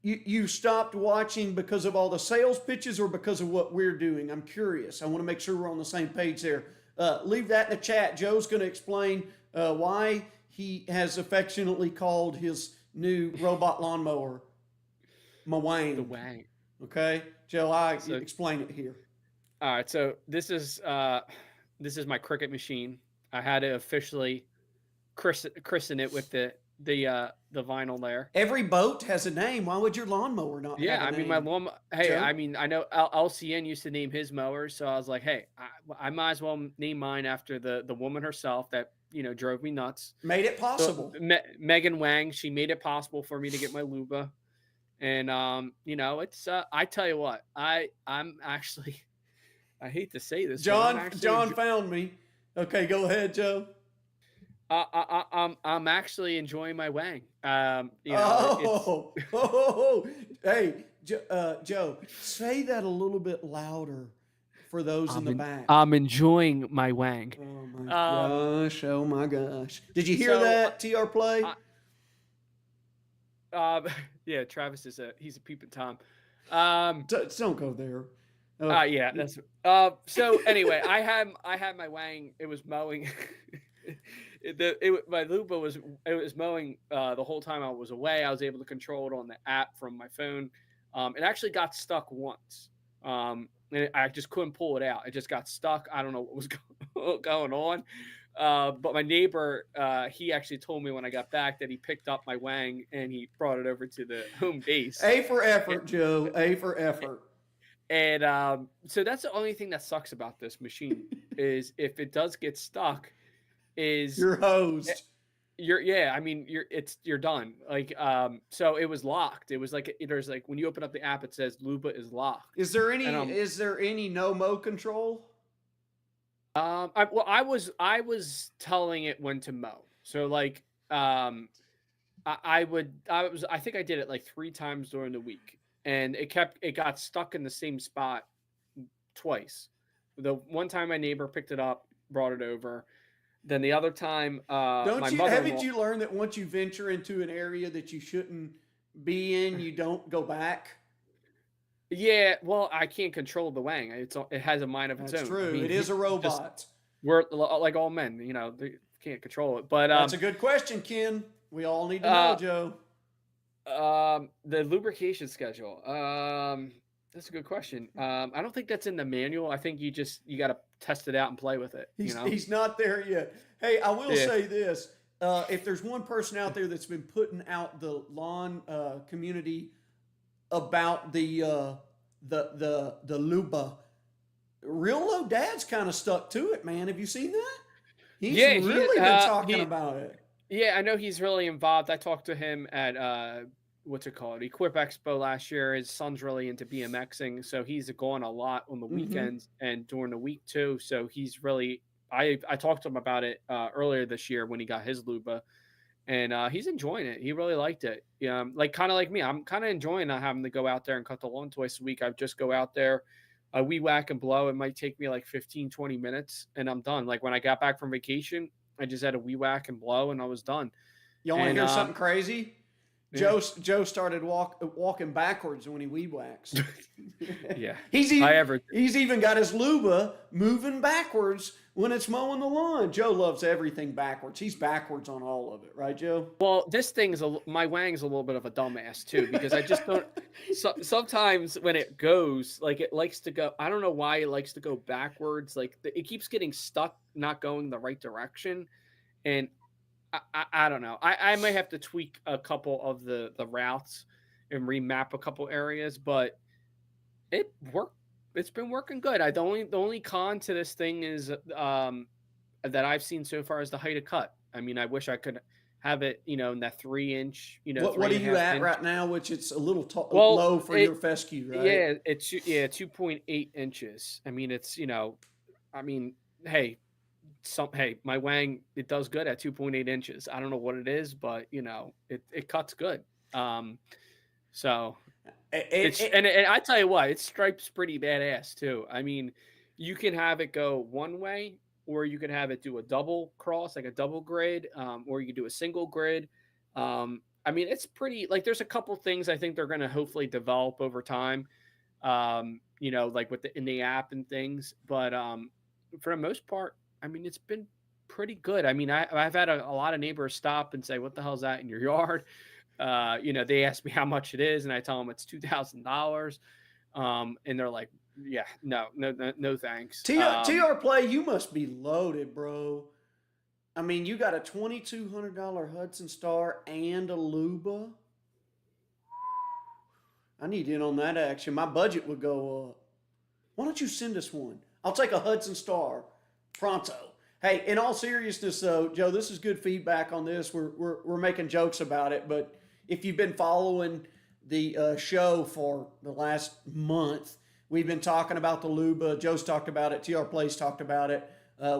You stopped watching because of all the sales pitches or because of what we're doing? I'm curious. I want to make sure we're on the same page there. Leave that in the chat. Joe's going to explain why he has affectionately called his new robot lawnmower Wang. The Wang. Okay, Joe, explain it here. All right, so this is my Cricut machine. I had to officially christen it with the vinyl there. Every boat has a name. Why would your lawnmower not? Yeah, have a name? my lawn. Hey, Joe? I mean, I know LCN used to name his mowers, so I was like, hey, I might as well name mine after the woman herself that drove me nuts. Made it possible. So, Megan Wang, she made it possible for me to get my Luba, and it's I tell you what, I'm actually, I hate to say this, John found me. Okay, go ahead, Joe. I'm actually enjoying my Wang. Hey, Joe, say that a little bit louder for those in the back. I'm enjoying my Wang. Oh my gosh! Oh my gosh! Did you hear that, TR Play? Yeah, Travis he's a peeping Tom. Don't go there. Yeah, that's so anyway, I had my Wang. It was mowing. My Luba was mowing the whole time I was away. I was able to control it on the app from my phone. It actually got stuck once, and I just couldn't pull it out. It just got stuck. I don't know what was going on. But my neighbor, he actually told me when I got back that he picked up my Wang and he brought it over to the home base. A for effort, Joe. A for effort. And so that's the only thing that sucks about this machine is if it does get stuck, you're hosed. You're done. Like so it was locked. It was like there's like when you open up the app, it says Luba is locked. Is there any no mow control? I was telling it when to mow. So like I think I did it like 3 times during the week, and it got stuck in the same spot twice. The one time my neighbor picked it up, brought it over. Then the other time, haven't you learned that once you venture into an area that you shouldn't be in, you don't go back? Yeah, well, I can't control the Wang. It has a mind of its own. That's true. I mean, it is a robot. We're like all men, they can't control it. But that's a good question, Ken. We all need to know, Joe. The lubrication schedule. That's a good question. I don't think that's in the manual. I think you got to test it out and play with it. He's not there yet. Hey, I will say this. If there's one person out there that's been putting out the lawn community about the Luba, Real Low Dad's kind of stuck to it, man. Have you seen that? He's really been talking about it. Yeah, I know he's really involved. I talked to him at what's it called? Equip Expo last year. His son's really into BMXing, so he's going a lot on the Mm-hmm. weekends and during the week too. So he's really I talked to him about it earlier this year when he got his Luba, and he's enjoying it. He really liked it. Like kind of like me, I'm kind of enjoying not having to go out there and cut the lawn twice a week. I just go out there, we whack and blow. It might take me like 15, 20 minutes, and I'm done. Like when I got back from vacation, I just had a wee whack and blow, and I was done. You want to And hear something crazy? yeah, Joe started walking backwards when he weed waxed. yeah, he's I even ever he's even got his Luba moving backwards when it's mowing the lawn. Joe loves everything backwards. He's backwards on all of it, right, Joe? Well, this thing's my Wang's a little bit of a dumbass too because I just don't. Sometimes when it goes, like it likes to go. I don't know why it likes to go backwards. Like it keeps getting stuck, not going the right direction, and I don't know. I might have to tweak a couple of the routes and remap a couple areas, but it worked. It's been working good. The only con to this thing is that I've seen so far is the height of cut. I mean, I wish I could have it, in that 3 inch, What three are and a you half at inch. right now? Which it's a little Well, low for your fescue, right? yeah, it's 2.8 inches. I mean, I mean, hey, my Wang it does good at 2.8 inches. I don't know what it is, but it cuts good. Um, so It, it's it, and I tell you what, it stripes pretty badass too. I mean, you can have it go one way, or you can have it do a double cross, like a double grid, or you can do a single grid. I mean, it's pretty. Like, there's a couple things I think they're going to hopefully develop over time. Like in the app and things. But for the most part, I mean, it's been pretty good. I mean, I've had a lot of neighbors stop and say, "What the hell's that in your yard?" They ask me how much it is, and I tell them it's $2,000. And they're like, "Yeah, no, no, no, no thanks." TR Play, you must be loaded, bro. I mean, you got a $2,200 Hudson Star and a Luba. I need in on that action. My budget would go up. Why don't you send us one? I'll take a Hudson Star pronto. Hey, in all seriousness, though, Joe, this is good feedback on this. We're making jokes about it, but if you've been following the show for the last month, we've been talking about the Luba. Joe's talked about it. TR Plays talked about it.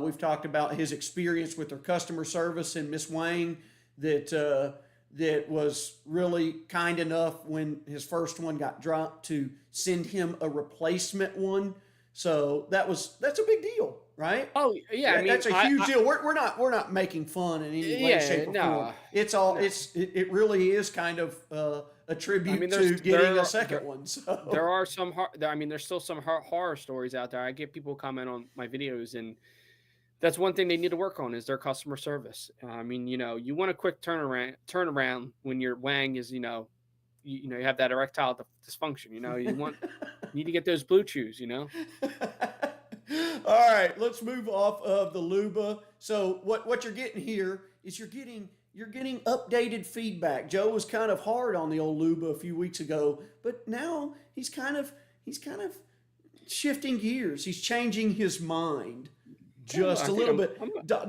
We've talked about his experience with their customer service and Miss Wang that was really kind enough when his first one got dropped to send him a replacement one. So that's a big deal, right? Oh yeah, I mean, That's a huge deal. We're not making fun in any way, yeah, shape, or form. no, It's all no. it really is kind of a I tribute mean, to getting a second there one. So there are some I mean, there's still some horror stories out there. I get people comment on my videos, and that's one thing they need to work on is their customer service. I mean, you want a quick turnaround when your Wang is, you have that erectile dysfunction. You need to get those blue chews. All right, let's move off of the Luba. So what you're getting here is you're getting updated feedback. Joe was kind of hard on the old Luba a few weeks ago, but now he's kind of shifting gears. He's changing his mind just a little bit.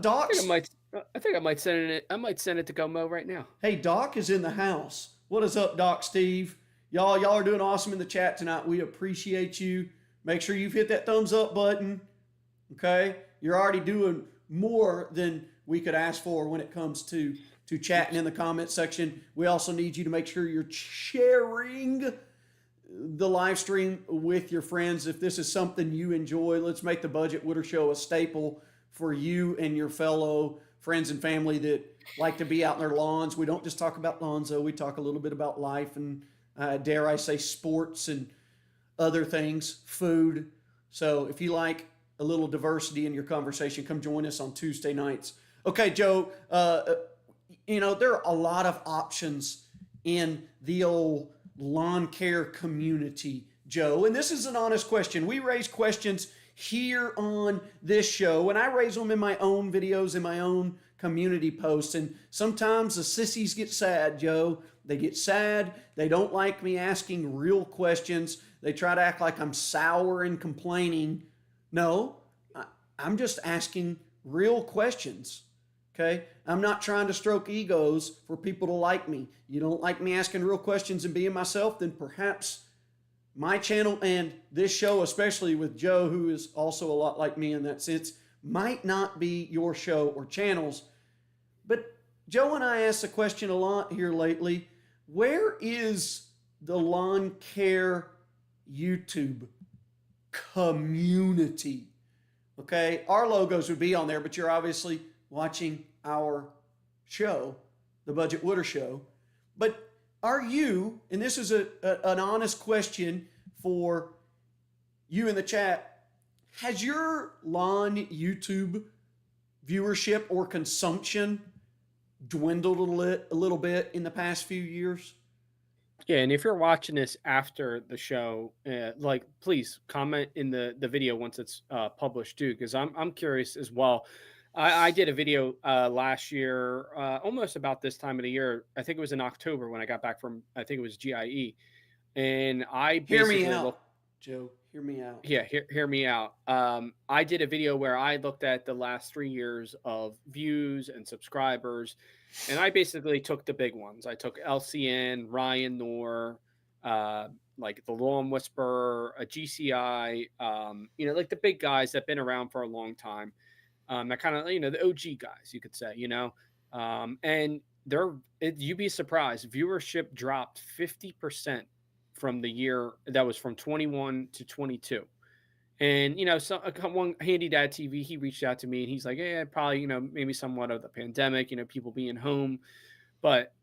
Doc's I think I might send it. I might send it to Gomo right now. Hey, Doc is in the house. What is up, Doc Steve? Y'all are doing awesome in the chat tonight. We appreciate you. Make sure you've hit that thumbs up button. Okay? You're already doing more than we could ask for when it comes to chatting in the comment section. We also need you to make sure you're sharing the live stream with your friends. If this is something you enjoy, let's make the Budget Wooder Show a staple for you and your fellow friends and family that like to be out in their lawns. We don't just talk about lawns, though. We talk a little bit about life and, dare I say, sports and other things, food. So if you like a little diversity in your conversation, come join us on Tuesday nights. Okay, Joe, there are a lot of options in the old lawn care community, Joe. And this is an honest question. We raise questions here on this show, and I raise them in my own videos, in my own community posts. And sometimes the sissies get sad, Joe. They get sad. They don't like me asking real questions. They try to act like I'm sour and complaining. No, I'm just asking real questions. Okay. I'm not trying to stroke egos for people to like me. You don't like me asking real questions and being myself, then perhaps my channel and this show, especially with Joe, who is also a lot like me in that sense, might not be your show or channels. But Joe and I asked the question a lot here lately, where is the lawn care YouTube community? Okay, our logos would be on there, but you're obviously watching our show, the Budget Wooder Show. But are you, and this is an honest question for you in the chat, has your lawn YouTube viewership or consumption dwindled a little bit in the past few years? Yeah, and if you're watching this after the show, like please comment in the video once it's published too, because I'm curious as well. I did a video last year, almost about this time of the year. I think it was in October when I got back from, I think it was GIE, and I Hear me basically out, looked. Joe. Hear me out. Yeah, hear me out. I did a video where I looked at the last 3 years of views and subscribers, and I basically took the big ones. I took LCN, Ryan Noor, uh, like the Lawn Whisperer, a GCI, like the big guys that've been around for a long time. That kind of, the OG guys, you could say, and you'd be surprised. Viewership dropped 50% from the year that was from 21 to 22. And one Handy Dad TV, he reached out to me and he's like, "Yeah, probably maybe somewhat of the pandemic, people being home, but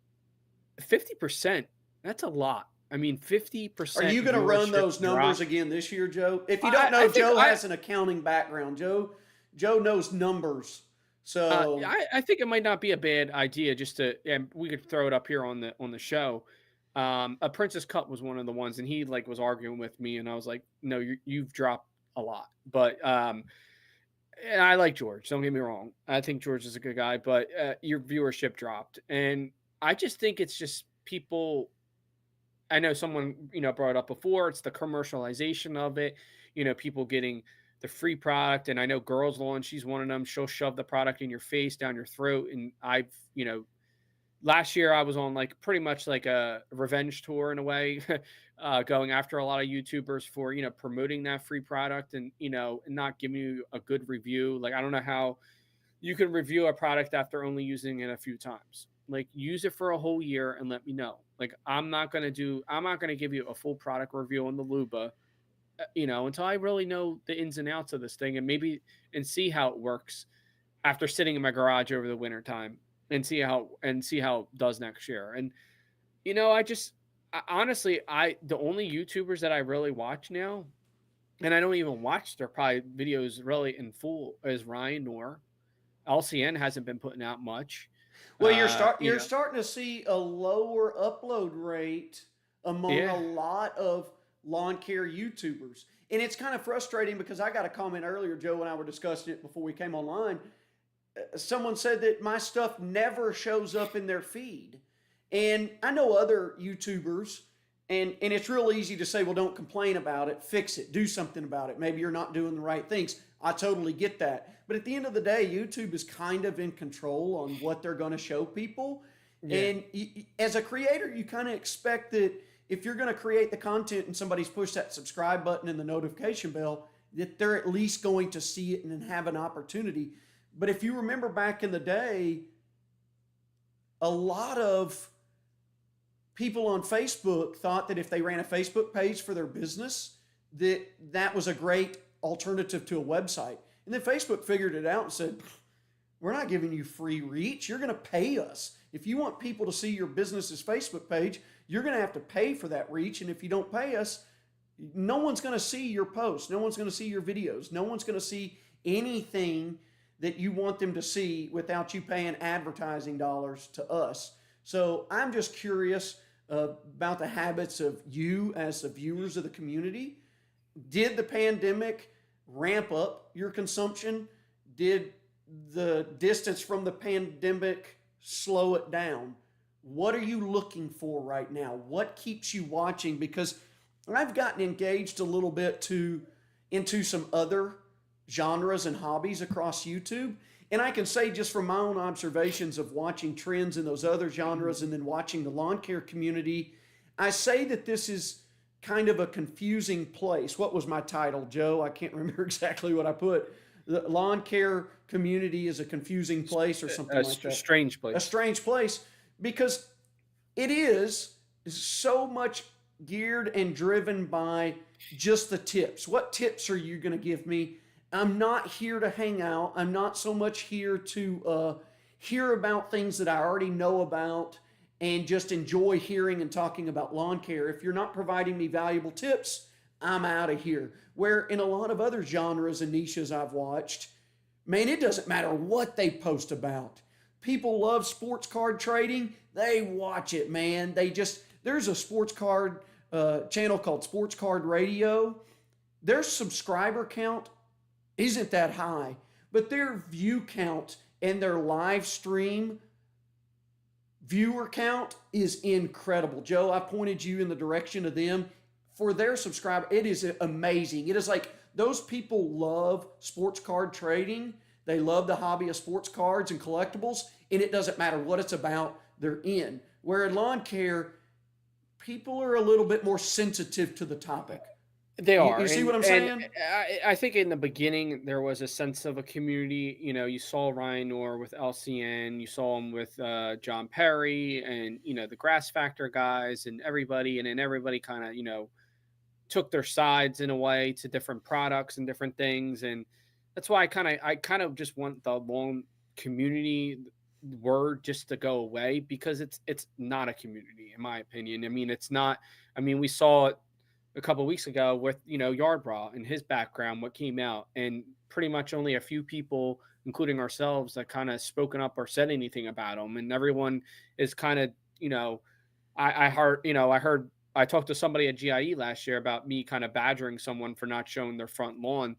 50%, that's a lot. I mean, Are 50% you going to run viewership those numbers drop." again this year, Joe? If you I, don't know, I think Joe I, has an accounting background. Joe knows numbers. So I think it might not be a bad idea just to, and we could throw it up here on the show. A Princess Cut was one of the ones, and he was arguing with me, and I was like, "No, you've dropped a lot." But and I like George. Don't get me wrong. I think George is a good guy, but your viewership dropped, and I just think it's just people. I know someone brought it up before. It's the commercialization of it. People getting the free product, and I know Girls Lawn. She's one of them. She'll shove the product in your face, down your throat, and last year I was on pretty much like a revenge tour in a way, going after a lot of YouTubers for promoting that free product and not giving you a good review. Like, I don't know how you can review a product after only using it a few times. Like, use it for a whole year and let me know. Like, I'm not gonna give you a full product review on the Luba, until I really know the ins and outs of this thing and see how it works after sitting in my garage over the winter time and see how it does next year. And honestly, the only YouTubers that I really watch now, and I don't even watch their probably videos really in full, is Ryan Noor. LCN hasn't been putting out much. well, Uh, you you're know, starting to see a lower upload rate among yeah, a lot of lawn care YouTubers. And it's kind of frustrating because I got a comment earlier, Joe and I were discussing it before we came online. Someone said that my stuff never shows up in their feed. And I know other YouTubers, and it's real easy to say, well, don't complain about it, fix it, do something about it. Maybe you're not doing the right things. I totally get that. But at the end of the day, YouTube is kind of in control on what they're going to show people. yeah. And as a creator, you kind of expect that if you're going to create the content and somebody's pushed that subscribe button and the notification bell, that they're at least going to see it and have an opportunity. But if you remember back in the day, a lot of people on Facebook thought that if they ran a Facebook page for their business, that was a great alternative to a website. And then Facebook figured it out and said, we're not giving you free reach. You're going to pay us. If you want people to see your business's Facebook page, you're going to have to pay for that reach. And if you don't pay us, no one's going to see your posts. No one's going to see your videos. No one's going to see anything that you want them to see without you paying advertising dollars to us. So I'm just curious about the habits of you as the viewers of the community. Did the pandemic ramp up your consumption? Did the distance from the pandemic slow it down? What are you looking for right now? What keeps you watching? Because I've gotten engaged a little bit into some other genres and hobbies across YouTube. And I can say just from my own observations of watching trends in those other genres and then watching the lawn care community, I say that this is kind of a confusing place. What was my title, Joe? I can't remember exactly what I put. The lawn care community is a confusing place or something like that. Strange A place. strange place because it is so much geared and driven by just the tips. What tips are you going to give me? I'm not here to hang out. I'm not so much here to hear about things that I already know about and just enjoy hearing and talking about lawn care. If you're not providing me valuable tips, I'm out of here. Where in a lot of other genres and niches I've watched, man, it doesn't matter what they post about. People love sports card trading. They watch it, man. There's a sports card channel called Sports Card Radio. Their subscriber count isn't that high, but their view count and their live stream viewer count is incredible. Joe, I pointed you in the direction of them for their subscriber. It is amazing. It is like those people love sports card trading. They love the hobby of sports cards and collectibles, and it doesn't matter what it's about, they're in. Where in lawn care, people are a little bit more sensitive to the topic. They are. You see And what I'm saying? I think in the beginning there was a sense of a community. You know, you saw Ryan Orr with LCN, you saw him with John Perry, and the Grass Factor guys and everybody, and then everybody kind of took their sides in a way to different products and different things, and that's why I kind of just want the long community word just to go away, because it's not a community in my opinion. I mean, it's not. I mean, we saw it a couple of weeks ago with Yardbra and his background, what came out, and pretty much only a few people, including ourselves, that kind of spoken up or said anything about him, and everyone is kind of I talked to somebody at GIE last year about me kind of badgering someone for not showing their front lawn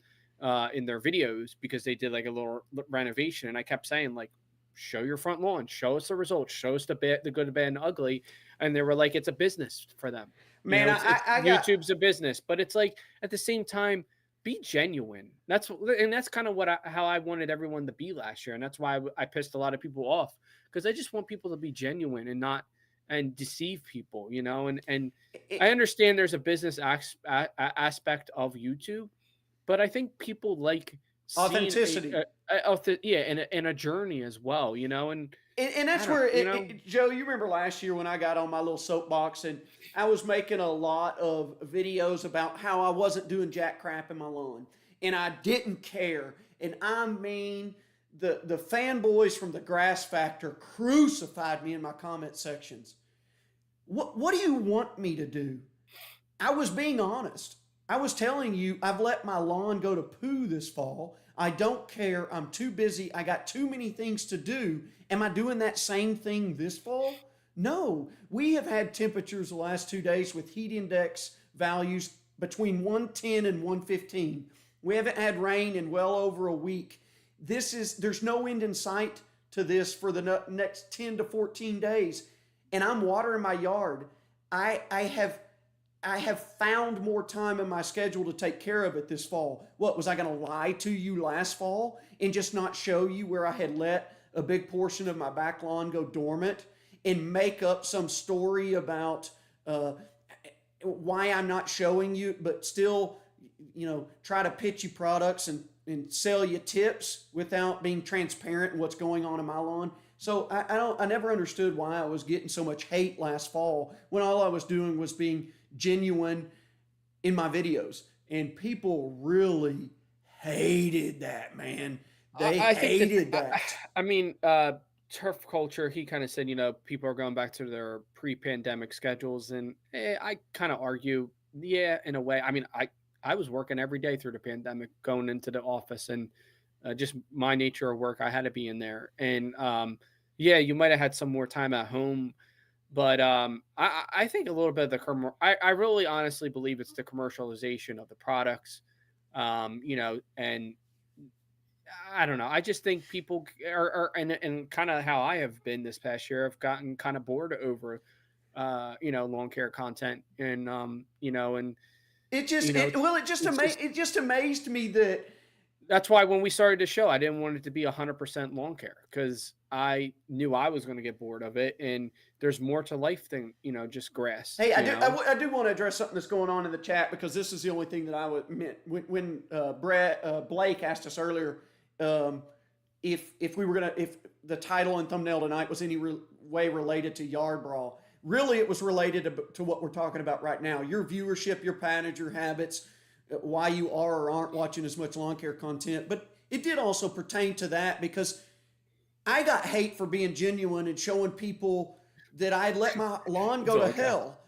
in their videos because they did like a little renovation, and I kept saying, like, show your front lawn, show us the results, show us the good, the bad, and ugly. And they were like, it's a business for them. Man, I got YouTube's a business, but it's like at the same time, be genuine. That's kind of how I wanted everyone to be last year, and that's why I pissed a lot of people off, because I just want people to be genuine and not deceive people, And I understand there's a business aspect of YouTube, but I think people like seeing authenticity. and a journey as well, and And I that's don't, where, Joe, you remember last year when I got on my little soapbox and I was making a lot of videos about how I wasn't doing jack crap in my lawn. And I didn't care. And I mean, the fanboys from the Grass Factor crucified me in my comment sections. What do you want me to do? I was being honest. I was telling you, I've let my lawn go to poo this fall. I don't care. I'm too busy. I got too many things to do. Am I doing that same thing this fall? No. We have had temperatures the last 2 days with heat index values between 110 and 115. We haven't had rain in well over a week. There's no end in sight to this for the next 10 to 14 days. And I'm watering my yard. I have found more time in my schedule to take care of it this fall. What, was I going to lie to you last fall and just not show you where I had let a big portion of my back lawn go dormant and make up some story about why I'm not showing you, but still, try to pitch you products and sell you tips without being transparent in what's going on in my lawn? So I never understood why I was getting so much hate last fall when all I was doing was being genuine in my videos, and people really hated that, man. They I think hated that. I mean, turf culture. He kind of said, people are going back to their pre-pandemic schedules, and I kind of argue, yeah, in a way. I mean, I was working every day through the pandemic, going into the office, and just my nature of work, I had to be in there, and yeah, you might have had some more time at home. But I think a little bit of I really honestly believe it's the commercialization of the products, and I don't know. I just think people and kind of how I have been this past year, have gotten kind of bored over, lawn care content, and and It just you know, it, well, it just it's just it just amazed me that that's why when we started the show, I didn't want it to be 100% lawn care because I knew I was going to get bored of it. And there's more to life than, just grass, Hey, you know? I do want to address something that's going on in the chat because this is the only thing that I would meant when Blake asked us earlier if we were gonna if the title and thumbnail tonight was any way related to Yard Brawl. Really, it was related to what we're talking about right now. Your viewership, your patronage, your habits, why you are or aren't watching as much lawn care content. But it did also pertain to that because I got hate for being genuine and showing people that I'd let my lawn go to Okay. hell.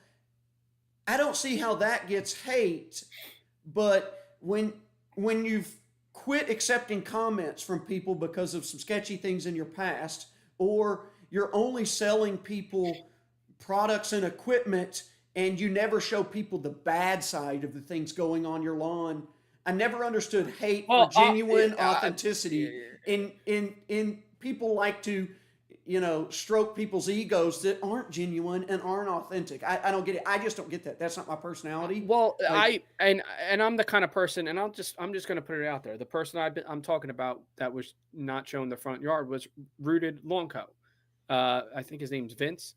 I don't see how that gets hate, but when you've quit accepting comments from people because of some sketchy things in your past, or you're only selling people products and equipment and you never show people the bad side of the things going on your lawn. I never understood hate for Well, genuine yeah, authenticity. In people like to, stroke people's egos that aren't genuine and aren't authentic. I don't get it. I just don't get that. That's not my personality. well, Like, and I'm the kind of person, and I'm just gonna put it out there. The person I'm talking about that was not showing the front yard was Rooted Lawn Co. I think his name's Vince.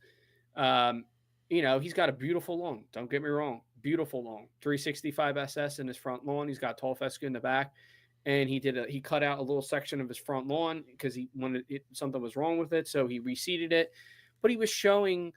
Um, he's got a beautiful lawn. Don't get me wrong, beautiful lawn. 365 SS in his front lawn. He's got tall fescue in the back, and he cut out a little section of his front lawn because he wanted something was wrong with it, so he reseeded it. But he was showing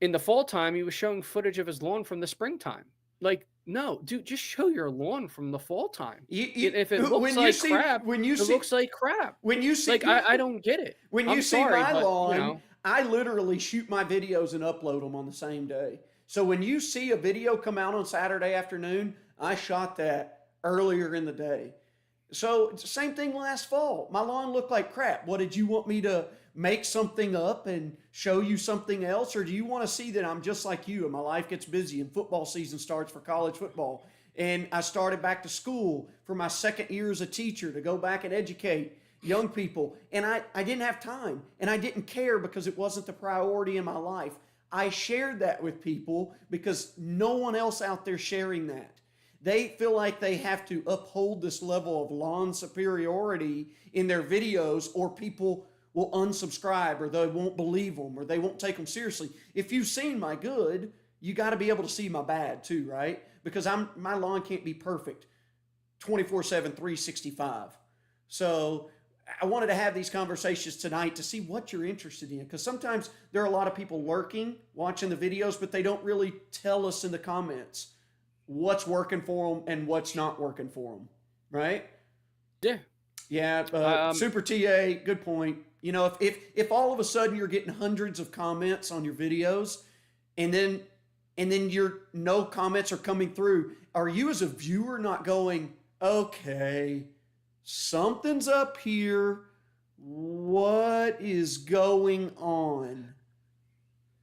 in the fall time, he was showing footage of his lawn from the springtime. Like, no, dude, just show your lawn from the fall time. If it looks like crap, it looks like crap. when you see Like, I don't get it. when I'm you see sorry, my but lawn, I literally shoot my videos and upload them on the same day. So when you see a video come out on Saturday afternoon, I shot that earlier in the day. So it's the same thing last fall. My lawn looked like crap. What, did you want me to make something up and show you something else? Or do you want to see that I'm just like you and my life gets busy and football season starts for college football? And I started back to school for my second year as a teacher to go back and educate young people. And I didn't have time and I didn't care because it wasn't the priority in my life. I shared that with people because no one else out there sharing that. They feel like they have to uphold this level of lawn superiority in their videos or people will unsubscribe or they won't believe them or they won't take them seriously. If you've seen my good, you got to be able to see my bad too, right? Because my lawn can't be perfect 24/7 365. So I wanted to have these conversations tonight to see what you're interested in because sometimes there are a lot of people lurking watching the videos but they don't really tell us in the comments what's working for them and what's not working for them, right? yeah. Yeah, Super TA, good point. If all of a sudden you're getting hundreds of comments on your videos, and then your no comments are coming through, are you as a viewer not going, okay, something's up here? What is going on?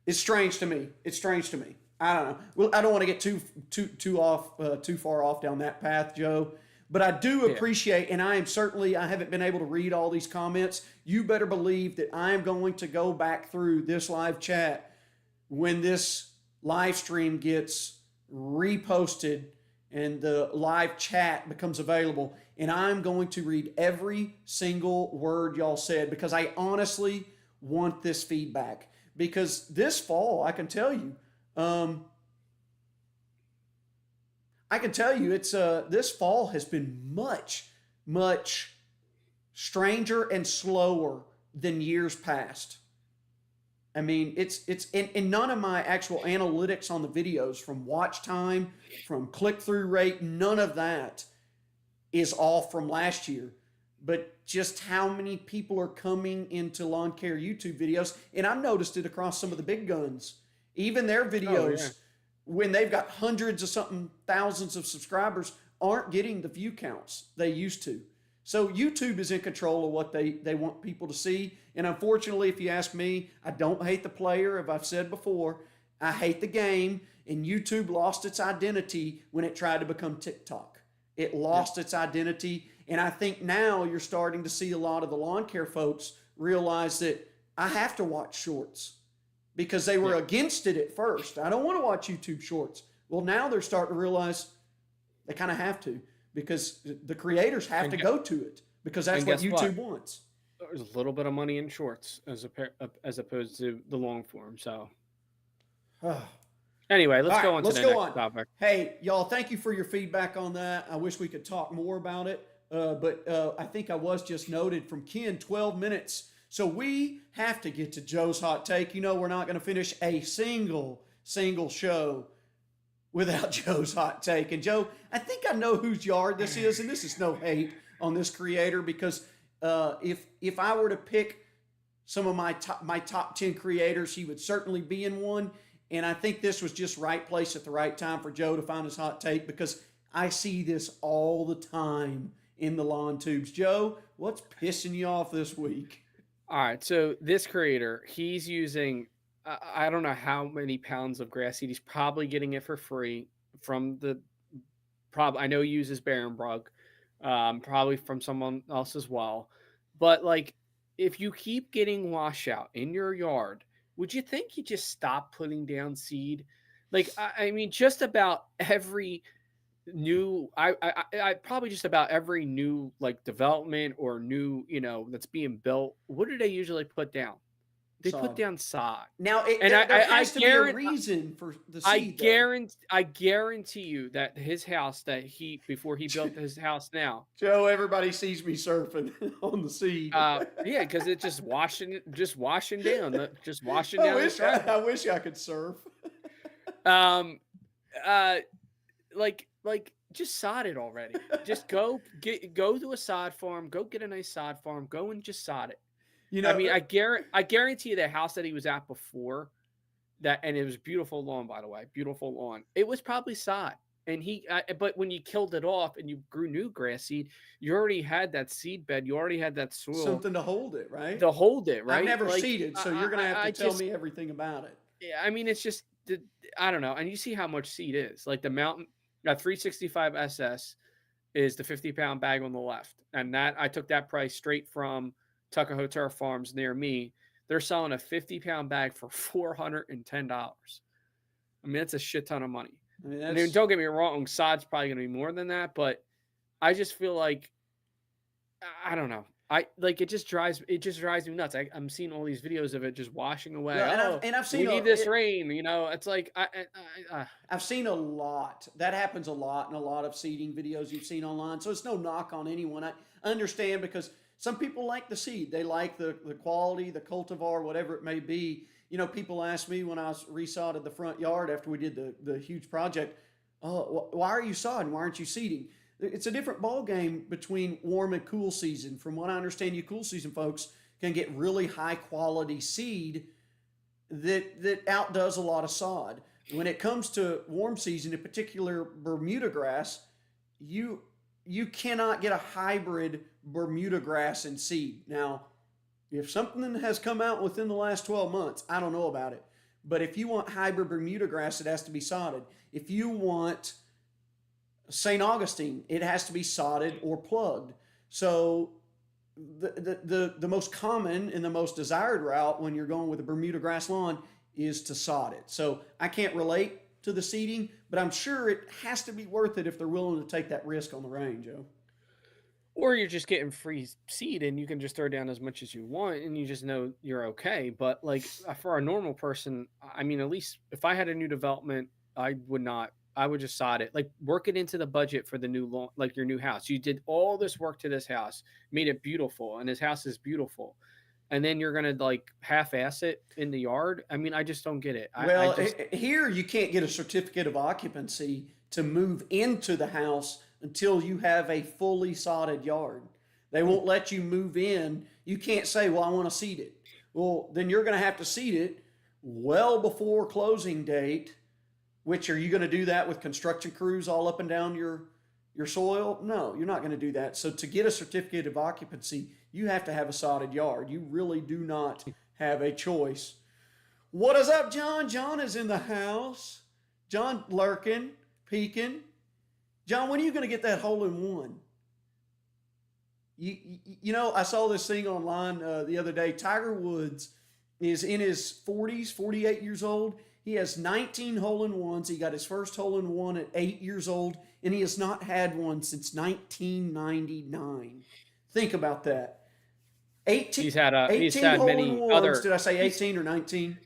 It's strange to me. It's strange to me. I don't know. Well, I don't want to get too far off down that path, Joe. But I do appreciate, and I haven't been able to read all these comments. You better believe that I am going to go back through this live chat when this live stream gets reposted and the live chat becomes available. And I'm going to read every single word y'all said because I honestly want this feedback. Because this fall, I can tell you, it's this fall has been much stranger and slower than years past. I mean, it's and none of my actual analytics on the videos from watch time, from click-through rate, none of that is off from last year. But just how many people are coming into lawn care YouTube videos, and I've noticed it across some of the big guns. Even their videos, when they've got hundreds of something, thousands of subscribers, aren't getting the view counts they used to. So YouTube is in control of what they want people to see. And unfortunately, if you ask me, I don't hate the player, as I've said before. I hate the game. And YouTube lost its identity when it tried to become TikTok. It lost its identity. And I think now you're starting to see a lot of the lawn care folks realize that I have to watch shorts because they were against it at first. I don't want to watch YouTube shorts. Well, now they're starting to realize they kind of have to because the creators have And to gue- go to it because that's and what guess what? YouTube wants. There's a little bit of money in shorts as opposed to the long form. So All anyway, let's right, go on to let's the go next on. topic. Hey, y'all, thank you for your feedback on that. I wish we could talk more about it, but I think I was just noted from Ken 12 minutes. So we have to get to Joe's hot take. You know, we're not going to finish a single show without Joe's hot take. And Joe, I think I know whose yard this is, and this is no hate on this creator because if I were to pick some of my top 10 creators, he would certainly be in one. And I think this was just right place at the right time for Joe to find his hot take because I see this all the time in the lawn tubes. Joe, what's pissing you off this week? All right, so this creator, he's using I don't know how many pounds of grass seed. He's probably getting it for free from the I know he uses Barenbrug, probably from someone else as well. But like, if you keep getting washout in your yard, would you think you just stop putting down seed? Like, I mean, just about every new I probably just about every new like development or new that's being built, what do they usually put down? They put Sod. down sod. Now, And there I has to be a guarantee reason for the seed, though. I guarantee you that his house that he before he built his house now, Joe, everybody sees me surfing on the seed. yeah, because it's just washing down his I driveway. wish I could surf. Um uh like just sod it already. Just go to a sod farm, go get a nice sod farm, go and just sod it. You I know, mean, I guarantee you the house that he was at before that, and it was beautiful lawn, by the way, beautiful lawn. It was probably sod, and but when you killed it off and you grew new grass seed, you already had that seed bed, you already had that soil something to hold it, right? to hold it, I've right? never Like seeded, so you're going to have to tell just, me everything about it. yeah, I mean, it's just, I don't know, and you see how much seed is. Like the Mountain, 365 SS is the 50-pound bag on the left, and that I took that price straight from Tuckahoe Turf Farms near me. They're selling a 50-pound bag for $410. I mean, that's a shit ton of money. I mean, I mean, don't get me wrong, sod's probably going to be more than that, but I just feel like I don't know. It just drives me nuts. I'm seeing all these videos of it just washing away. yeah, Oh, and I've we seen need this rain. It's like I've seen a lot. That happens a lot in a lot of seeding videos you've seen online. So it's no knock on anyone. I understand because some people like the seed. They like the quality, the cultivar, whatever it may be. You know, people ask me when I was resodded the front yard after we did the huge project, oh, why are you sodding? Why aren't you seeding? It's a different ball game between warm and cool season. From what I understand, you cool season folks can get really high quality seed that outdoes a lot of sod. When it comes to warm season, in particular Bermuda grass, you cannot get a hybrid Bermuda grass and seed. Now, if something has come out within the last 12 months, I don't know about it. But if you want hybrid Bermuda grass, it has to be sodded. If you want St. Augustine, it has to be sodded or plugged. So the most common and the most desired route when you're going with a Bermuda grass lawn is to sod it. So I can't relate to the seeding, but I'm sure it has to be worth it if they're willing to take that risk on the rain, Joe. or you're just getting free seed and you can just throw down as much as you want and you just know you're okay. But like for a normal person, I mean, at least if I had a new development, I would just sod it, like work it into the budget for the new lawn, like your new house. You did all this work to this house, made it beautiful, and his house is beautiful. And then you're gonna like half-ass it in the yard. I mean, I just don't get it. I Well, just here you can't get a certificate of occupancy to move into the house until you have a fully sodded yard. They won't let you move in. You can't say, well, I want to seed it. Well, then you're going to have to seed it well before closing date, which are you going to do that with construction crews all up and down your soil? No, you're not going to do that. So to get a certificate of occupancy, you have to have a sodded yard. You really do not have a choice. What is up, John? John is in the house. John lurking, peeking. John, when are you going to get that hole in one? You know, I saw this thing online the other day. Tiger Woods is in his 40s, 48 years old. He has 19 hole-in-ones. He got his first hole-in-one at 8 years old, and he has not had one since 1999. Think about that. 18, He's 18 had many hole-in-ones. other. Did I say 18 or 19?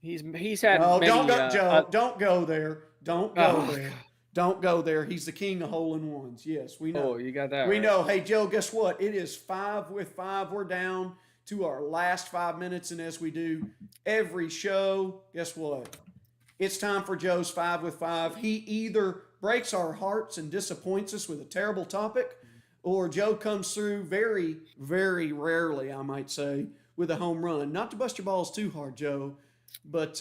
He's had No, many. don't go, Joe. Don't go there. Don't go Oh, there. Don't go there. He's the king of hole-in-ones. Yes, we know. oh, you got that We right. know. Hey, Joe, guess what? It is 5 with 5. We're down to our last 5 minutes. And as we do every show, guess what? It's time for Joe's 5 with 5. He either breaks our hearts and disappoints us with a terrible topic, or Joe comes through very, very rarely, I might say, with a home run. Not to bust your balls too hard, Joe, but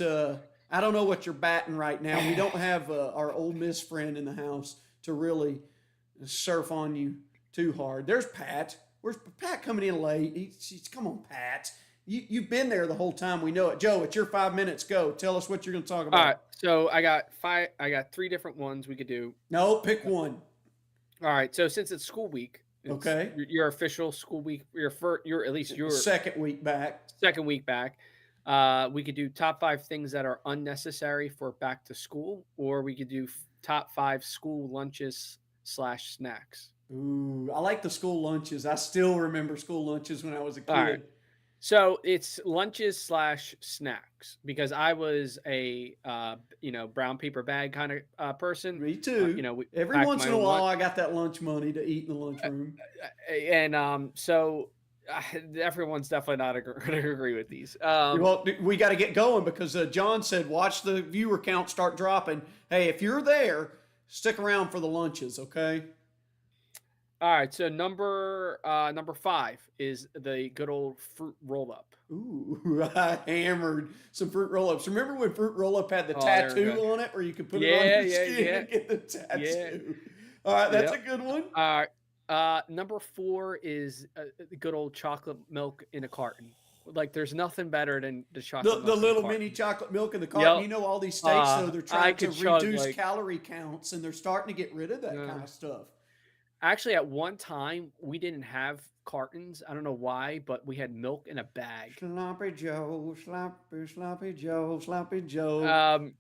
I don't know what you're batting right now. We don't have our Ole Miss friend in the house to really surf on you too hard. There's Pat. Where's Pat coming in late? He's come on, Pat. You've been there the whole time. We know it. Joe, it's your 5 minutes. Go. Tell us what you're going to talk about. All right. So I got 3 different ones we could do. No, pick one. All right. So since it's school week, Okay. your official school week, your at least your Second week back. second week back. We could do top 5 things that are unnecessary for back to school, or we could do top 5 school lunches / snacks. Ooh, I like the school lunches. I still remember school lunches when I was a kid. All right. So it's lunches / snacks because I was a brown paper bag kind of person. Me too. Every packed once my in a own while, lunch. I got that lunch money to eat in the lunchroom. And so everyone's definitely not going to agree with these. Well, we got to get going because John said, watch the viewer count start dropping. Hey, if you're there, stick around for the lunches, okay? All right, so number 5 is the good old fruit roll up. Ooh, I hammered some fruit roll-ups. Remember when fruit roll-up had the Oh, there we tattoo go. on it where you could put it on your Yeah, skin yeah. and get the tattoo? Yeah. All right, that's Yep. a good one. All right, number 4 is the good old chocolate milk in a carton. Like, there's nothing better than the chocolate The milk in a little carton. mini chocolate milk in the carton. Yep. You know, all these states, though, they're I trying to could chug, reduce like- calorie counts, and they're starting to get rid of that Yeah. kind of stuff. Actually, at one time, we didn't have cartons. I don't know why, but we had milk in a bag. Sloppy Joe, sloppy Joe, sloppy Joe.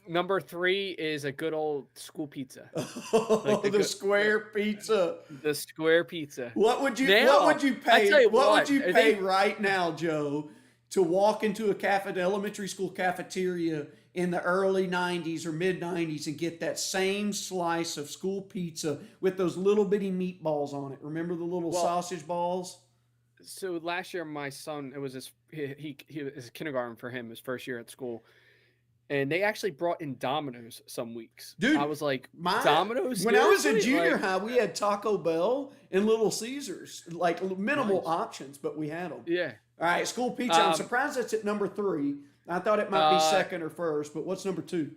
Number 3 is a good old school pizza. Oh, the square pizza. The square pizza. What would you Now, pay? I tell you What would what, you I pay think- right now, Joe, to walk into an elementary school cafeteria in the early 90s or mid 90s and get that same slice of school pizza with those little bitty meatballs on it? Remember the little Well- sausage balls? So last year, my son, it was he was kindergarten for him, his first year at school, and they actually brought in Domino's some weeks. Dude, I was like, My- Domino's. When I was in Seriously? junior Like, high, we had Taco Bell and Little Caesars, like minimal Nice. options, but we had them. yeah. All right, school pizza. I'm Um, surprised that's at number 3. I thought it might be Uh, second or first, but what's number 2?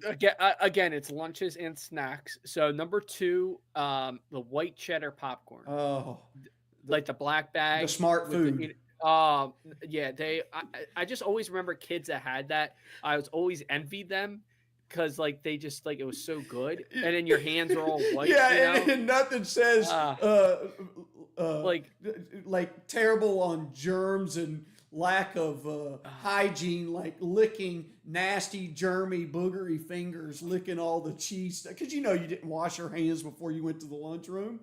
Again, it's lunches and snacks. So number 2, the white cheddar popcorn, Oh, like the black bag, the smart with the- food. yeah, I just always remember kids that had that. I was always envied them because like they just like it was so good, and then your hands are all white. Yeah, you know? and nothing says Like- like terrible on germs and lack of hygiene, like licking nasty, germy, boogery fingers, licking all the cheese because you didn't wash your hands before you went to the lunchroom.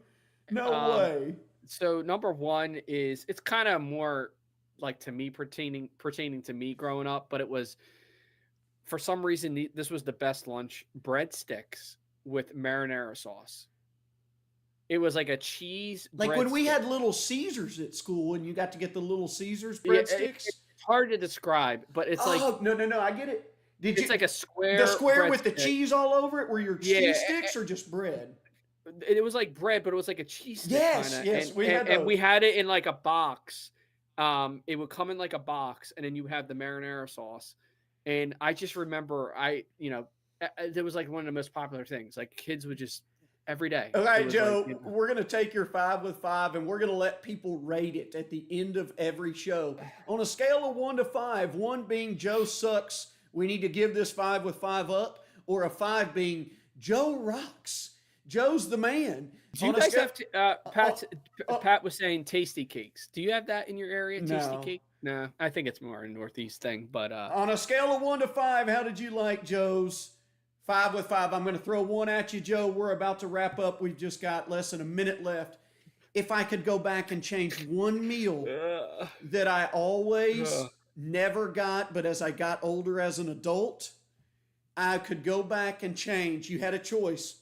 No way. So number 1 is it's kind of more like to me pertaining to me growing up, but it was for some reason this was the best lunch: breadsticks with marinara sauce. It was like a cheese. Like when we breadstick. had Little Caesars at school, and you got to get the Little Caesars Yeah, breadsticks. it's hard to describe, but it's like Oh no, I get it. Did it's you like a square. the square with the breadstick. cheese all over it? Were your Yeah, cheese sticks or just bread? It was like bread, but it was like a cheese stick. Yes, kinda. yes, and, we had and we those. had it in like a box. It would come in like a box, and then you have the marinara sauce. And I just remember, there was like one of the most popular things. Like kids would just every day. All it right, was Joe, like, we're going to take your 5 with 5 and we're going to let people rate it at the end of every show. On a scale of 1 to 5, 1 being Joe sucks, we need to give this 5 with 5 up, or a 5 being Joe rocks. Joe's the man. Do you On a guys scale- have Pat was saying tasty cakes? Do you have that in your area? Tasty No. cake? Nah, I think it's more a Northeast thing, but On a scale of 1 to 5, how did you like Joe's 5 with 5? I'm going to throw one at you, Joe. We're about to wrap up. We've just got less than a minute left. If I could go back and change one meal that I always never got, but as I got older as an adult, I could go back and change. You had a choice.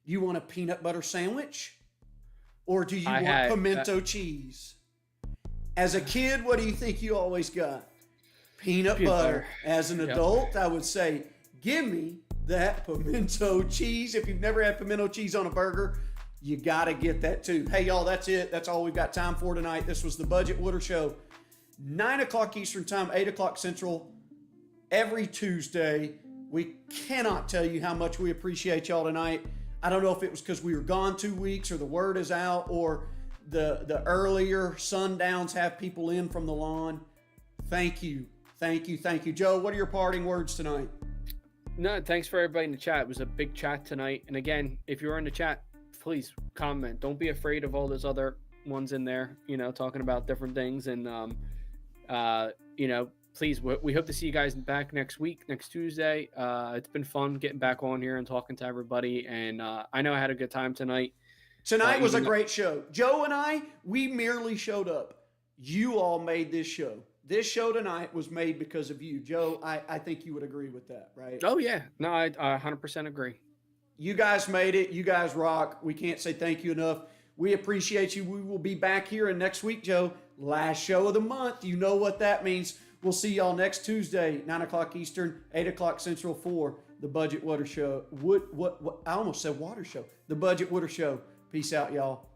Do you want a peanut butter sandwich or do you want pimento cheese? As a kid, what do you think you always got? Peanut butter. As an adult, I would say, give me that pimento cheese. If you've never had pimento cheese on a burger, you got to get that too. Hey, y'all, that's it. That's all we've got time for tonight. This was the Budget Water Show. 9 o'clock Eastern Time, 8 o'clock Central, every Tuesday. We cannot tell you how much we appreciate y'all tonight. I don't know if it was because we were gone 2 weeks or the word is out or the earlier sundowns have people in from the lawn. Thank you. Thank you. Thank you. Joe, what are your parting words tonight? No, thanks for everybody in the chat. It was a big chat tonight. And again, if you're in the chat, please comment. Don't be afraid of all those other ones in there, talking about different things. And, please, we hope to see you guys back next week, next Tuesday. It's been fun getting back on here and talking to everybody. And I know I had a good time tonight. Tonight was a great show. Joe and I, we merely showed up. You all made this show. This show tonight was made because of you. Joe, I think you would agree with that, right? Oh, yeah. No, I 100% agree. You guys made it. You guys rock. We can't say thank you enough. We appreciate you. We will be back here and next week, Joe. Last show of the month. You know what that means. We'll see y'all next Tuesday, 9 o'clock Eastern, 8 o'clock Central for the Budget Water Show. I almost said Water Show. The Budget Water Show. Peace out, y'all.